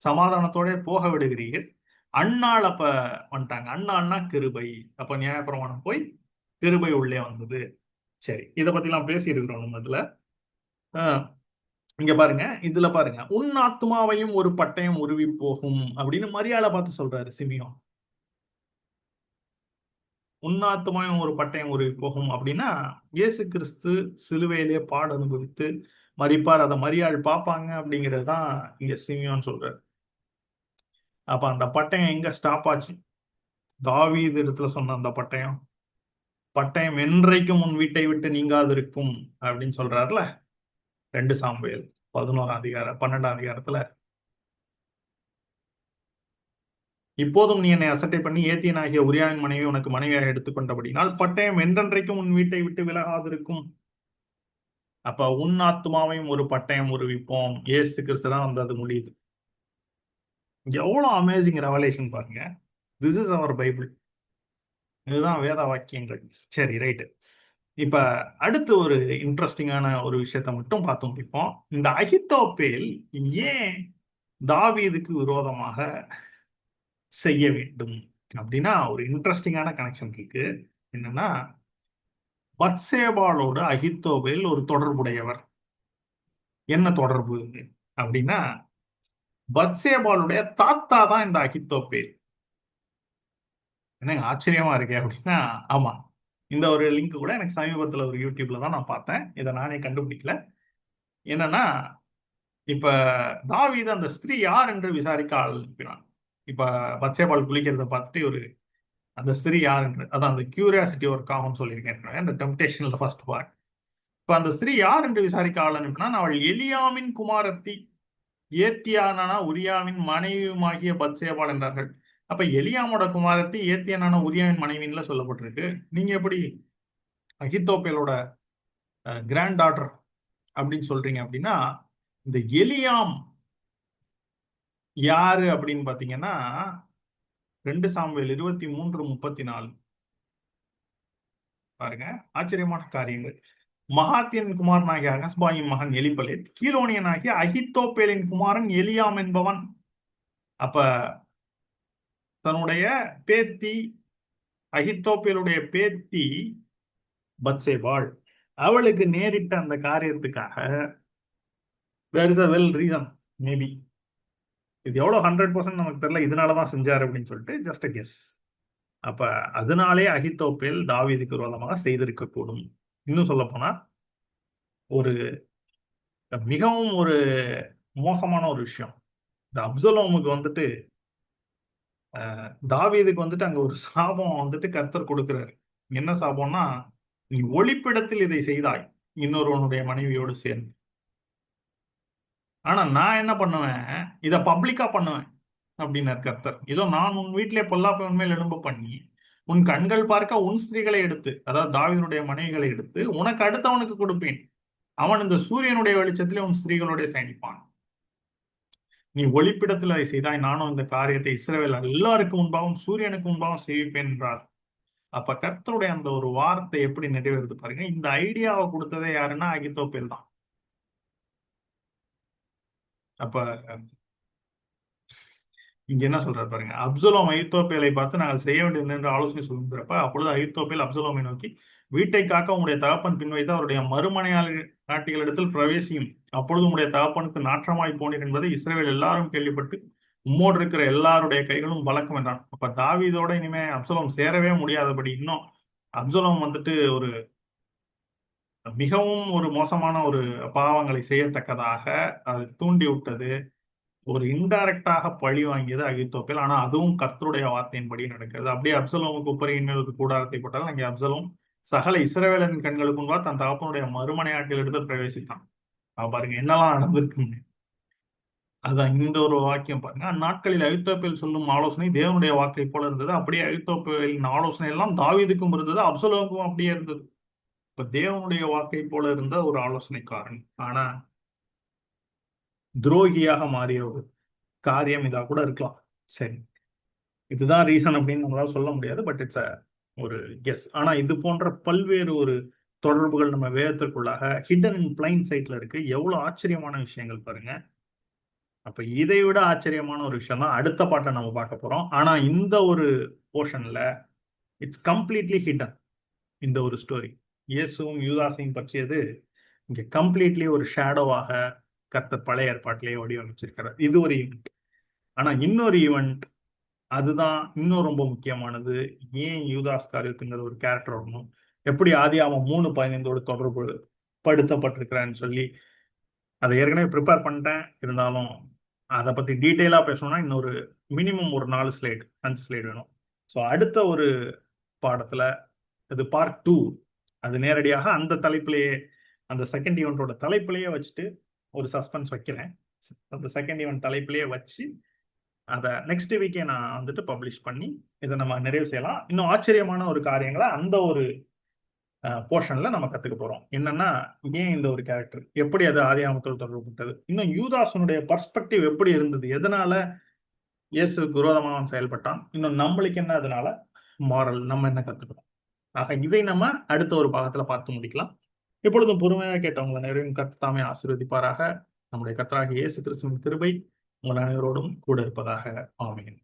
சமாதானத்தோட போக விடுகிறீர். அந்நாள் அப்ப வந்துட்டாங்க. அந்நாள்னா கிருபை. அப்ப நியாயப்பிரமாணம் போய் கிருபை உள்ளே வந்தது. சரி, இதை பத்தி எல்லாம் பேசி இருக்கிறோம் நம்ம இதுல. ஆஹ் இங்க பாருங்க, இதுல பாருங்க, உன் ஆத்துமாவையும் ஒரு பட்டயம் உருவி போகும் அப்படின்னு மரியாதை பார்த்து சொல்றாரு சிமியோன். உன் ஆத்துமாவையும் ஒரு பட்டயம் உருவி போகும் அப்படின்னா, இயேசு கிறிஸ்து சிலுவையிலே பாடு அனுபவித்து மரிப்பார், அதை மரியாள் பார்ப்பாங்க அப்படிங்கிறது தான் இங்க சிமியோன் சொல்றாரு. அப்ப அந்த பட்டயம் எங்க ஸ்டாப் ஆச்சு? தாவீது இடத்துல சொன்ன அந்த பட்டயம், பட்டயம் என்றைக்கும் உன் வீட்டை விட்டு நீங்காதிருக்கும் அப்படின்னு சொல்றாருல, 2 சாமுவேல் 11ஆம் அதிகாரம் 12ஆம் அதிகாரத்துல. இப்போதும் நீ என்னை அசட்டை பண்ணி ஏத்தியனாகிய உரியாவின் மனைவி உனக்கு மனைவியாக எடுத்துக்கொண்டபடினால் பட்டயம் என்றென்றைக்கும் உன் வீட்டை விட்டு விலகாதிருக்கும். அப்ப உன் ஆத்துமாவையும் ஒரு பட்டயம் உருவிப்போம். ஏசு கிறிஸ்து தான் வந்து அது முடியுது. எவ்வளவு அமேசிங் ரெவலேஷன் பாருங்க. This is our Bible. இதுதான் வேத வாக்கியங்கள். சரி, ரைட்டு. இப்ப அடுத்து ஒரு இன்ட்ரெஸ்டிங்கான ஒரு விஷயத்தை மட்டும் பார்த்து முடிப்போம். இந்த அகித்தோப்பேல் ஏன் தாவீதுக்கு விரோதமாக செய்ய வேண்டும் அப்படின்னா, ஒரு இன்ட்ரெஸ்டிங்கான கனெக்ஷன் இருக்கு. என்னன்னா, பத்சேபாளோட அகித்தோப்பேல் ஒரு தொடர்புடையவர். என்ன தொடர்பு அப்படின்னா, பத்சேபாளுடைய தாத்தா தான் இந்த அகித்தோப்பேல். என்னங்க ஆச்சரியமா இருக்கே அப்படின்னா, ஆமா, இந்த ஒரு லிங்க் கூட எனக்கு சமீபத்தில் ஒரு யூடியூப்ல தான் நான் பார்த்தேன். இதை நானே கண்டுபிடிக்கல. என்னன்னா, இப்ப தாவீது அந்த ஸ்திரீ யார் என்று விசாரிக்க ஆள் அனுப்பினான். இப்ப பத்சேபாள் குளிக்கிறத பார்த்துட்டு ஒரு அந்த ஸ்திரீ யார் என்று, அதான் அந்த கியூரியாசிட்டி ஒர்க் ஆகும்னு சொல்லியிருக்கேன் அந்த டெம்டேஷன்ல ஃபர்ஸ்ட் பார்ட். இப்ப அந்த ஸ்திரீ யார் என்று விசாரிக்க ஆள் அனுப்பினான். அவள் எலியாமின் குமாரத்தி, ஏத்தியானான உரியாவின் மனைவியுமாகிய பத்சேபாள் என்றார்கள். அப்ப எலியாமோட குமாரத்தி ஏத்தியானான உரியாவின் மனைவின்ல சொல்லப்பட்டிருக்கு. நீங்க எப்படி அகித்தோப்பேலோட கிராண்ட் டாட்டர் அப்படின்னு சொல்றீங்க அப்படின்னா, இந்த எலியாம் யாரு அப்படின்னு பாத்தீங்கன்னா, 2 சாமுவேல் 23:34 பாருங்க. ஆச்சரியமான காரியங்கள். மகாத்தியன் குமாரனாகிய அகஸ்பாயின் மகன் எலிப்பலேத், கீலோனியனாகிய அகித்தோப்பேலின் குமாரன் எலியாம் என்பவன். அப்ப தன்னுடைய பேத்தி, அகித்தோப்பேலுடைய பேத்தி பத்சேபாள், அவளுக்கு நேரிட்ட அந்த காரியத்துக்காக there is a well reason, maybe. இது எவ்வளவு 100% நமக்கு தெரியல, இதனாலதான் செஞ்சாரு அப்படின்னு சொல்லிட்டு ஜஸ்ட் கெஸ். அப்ப அதனாலே அகித்தோப்பேல் தாவீதுக்கு விரோதமாக செய்திருக்க கூடும். இன்னும் சொல்ல போனா, ஒரு மிகவும் ஒரு மோசமான ஒரு விஷயம். இந்த அப்சலோமுக்கு வந்துட்டு தாவீதுக்கு வந்துட்டு அங்க ஒரு சாபம் வந்துட்டு கர்த்தர் கொடுக்கிறாரு. என்ன சாபம்னா, நீ ஒளிப்பிடத்தில் இதை செய்தாய் இன்னொருவனுடைய மனைவியோடு சேர்ந்து. ஆனா நான் என்ன பண்ணுவேன், இதை பப்ளிக்கா பண்ணுவேன் அப்படின்னார் கர்த்தர். இதோ நான் உன் வீட்டிலே பொல்லாப்பை உண்மையில் எழும்ப பண்ணி உன் கண்கள் பார்க்க உன் ஸ்திரீகளை எடுத்து, அதாவது தாவீதுடைய மனைவிகளை எடுத்து உனக்கு அடுத்தவனுக்கு கொடுப்பேன். அவன் இந்த சூரியனுடைய வெளிச்சத்திலே உன் ஸ்திரீகளுடைய சயனிப்பான். நீ ஒளிப்பிடத்தில் அதை செய்தாய், நானும் இந்த காரியத்தை இஸ்ரவேல் எல்லாருக்கும் முன்பாகவும் சூரியனுக்கு முன்பாகவும் செய்விப்பேன் என்றார். அப்ப கர்த்தருடைய அந்த ஒரு வார்த்தை எப்படி நிறைவேறுது பாருங்க. இந்த ஐடியாவை கொடுத்ததே யாருன்னா அகித்தோப்பேல் தான். அப்ப இங்க என்ன சொல்றாரு பாருங்க. அப்சலோம் அகித்தோப்பேலை பார்த்து நாங்கள் செய்ய வேண்டியது என்று ஆலோசனை சொல்லுகிறப்ப, அப்பொழுது அகித்தோப்பேல் அப்சலோமை நோக்கி, வீட்டை காக்க உங்களுடைய தகப்பன் பின் வைத்து அவருடைய நாட்டிகளிடத்தில் பிரவேசியும். அப்பொழுது உங்களுடைய தகப்பனுக்கு நாற்றமாய் போனீர் என்பதை இஸ்ரவேல் எல்லாரும் கேள்விப்பட்டு உம்மோடு இருக்கிற எல்லாருடைய கைகளும் பலக்கும் என்றான். அப்ப தாவீதோட இனிமே அப்சலோம் சேரவே முடியாதபடி, இன்னும் அப்சலோம் வந்துட்டு ஒரு மிகவும் ஒரு மோசமான ஒரு பாவங்களை செய்யத்தக்கதாக அது தூண்டி விட்டது. ஒரு இன்டைரக்டாக பழி வாங்கியது அகித்தோப்பேல். ஆனா அதுவும் கர்த்தருடைய வார்த்தையின்படி நடக்கிறது. அப்படியே அப்சலோமுக்கு உப்பரியின் மேல் ஒரு கூடாரத்தை போட்டால் அங்கே அப்சலோம் சகல இஸ்ரவேலரின் கண்களுக்கு முன்பா தன் தகப்பனுடைய மறுமனையாட்டில் எடுத்து பிரவேசித்தான். பாருங்க என்னெல்லாம் நடந்திருக்குன்னு. அதான் இந்த ஒரு வாக்கியம் பாருங்க. அந்நாட்களில் அகித்தோப்பேல் சொல்லும் ஆலோசனை தேவனுடைய வாக்கை போல இருந்தது. அப்படியே அகித்தோப்பேலின் ஆலோசனை எல்லாம் தாவீதுக்கும் இருந்தது, அப்சலோமுக்கும் அப்படியே இருந்தது. இப்ப தேவனுடைய வாக்கை போல இருந்த ஒரு ஆலோசனைக்காரன், ஆனா துரோகியாக மாறியவர், காரியம் இதா கூட இருக்கலாம். சரி, இதுதான் ரீசன் அப்படின்னு நம்மளால சொல்ல முடியாது. பட் இட்ஸ் ஒரு கெஸ். ஆனா இது போன்ற பல்வேறு ஒரு தொடர்புகள் நம்ம வேதத்திற்குள்ளாக ஹிடன் இன் பிளைன் சைட்ல இருக்கு. எவ்வளவு ஆச்சரியமான விஷயங்கள் பாருங்க. அப்ப இதை விட ஆச்சரியமான ஒரு விஷயம் தான் அடுத்த பாட்டை நம்ம பார்க்க போறோம். ஆனா இந்த ஒரு போர்ஷன்ல இட்ஸ் கம்ப்ளீட்லி ஹிடன். இந்த ஒரு ஸ்டோரி இயேசுவும் யூதாசையும் பற்றியது இங்க கம்ப்ளீட்லி ஒரு ஷேடோவாக கர்த்தர் பழைய ஏற்பாட்டிலேயே வடிவமைச்சிருக்கிறார். இது ஒரு ஈவெண்ட். ஆனா இன்னொரு ஈவெண்ட், அதுதான் இன்னும் ரொம்ப முக்கியமானது. ஏன் யூதாஸ் காரியத்துங்கிற ஒரு கேரக்டர் வரணும், எப்படி ஆதியாகமம் 3:15 தொடர்பு படுத்தப்பட்டிருக்கிறான்னு சொல்லி அதை ஏற்கனவே ப்ரிப்பேர் பண்ணிட்டேன். இருந்தாலும் அதை பத்தி டீட்டெயிலா பேசணும்னா இன்னொரு மினிமம் ஒரு 4 ஸ்லைடு 5 ஸ்லைடு வேணும். ஸோ அடுத்த ஒரு பாடத்துல, இது பார்ட் 2, அது நேரடியாக அந்த தலைப்பிலேயே, அந்த செகண்ட் ஈவெண்டோட தலைப்பிலேயே வச்சுட்டு ஒரு சஸ்பென்ஸ் வைக்கிறேன். அந்த செகண்ட் ஈவெண்ட் தலைப்பிலேயே வச்சு அதை நெக்ஸ்ட் வீக்கே நான் வந்துட்டு பப்ளிஷ் பண்ணி இதை நம்ம நிறைவு செய்யலாம். இன்னும் ஆச்சரியமான ஒரு காரியங்களை அந்த ஒரு போர்ஷன்ல நம்ம கத்துக்க போறோம். என்னன்னா, ஏன் இந்த ஒரு கேரக்டர், எப்படி அது ஆதியாகமத்தோடு தொடர்புப்பட்டது, இன்னும் யூதாசனுடைய பர்ஸ்பெக்டிவ் எப்படி இருந்தது, எதனால இயேசுக்கு விரோதமா அவன் செயல்பட்டான், இன்னும் நம்மளுக்கு என்ன அதனால மாரல், நம்ம என்ன கத்துக்கிறோம். ஆக இதை நம்ம அடுத்த ஒரு பாகத்துல பார்த்து முடிக்கலாம். இப்பொழுதும் பொறுமையாக கேட்டவங்களை நிறைவும் கர்த்தர் தாமே ஆசீர்வதிப்பாராக. நம்முடைய கர்த்தராகிய இயேசு கிறிஸ்துவின் கிருபை உங்கள் அனைவரோடும் கூட இருப்பதாக. ஆமென்.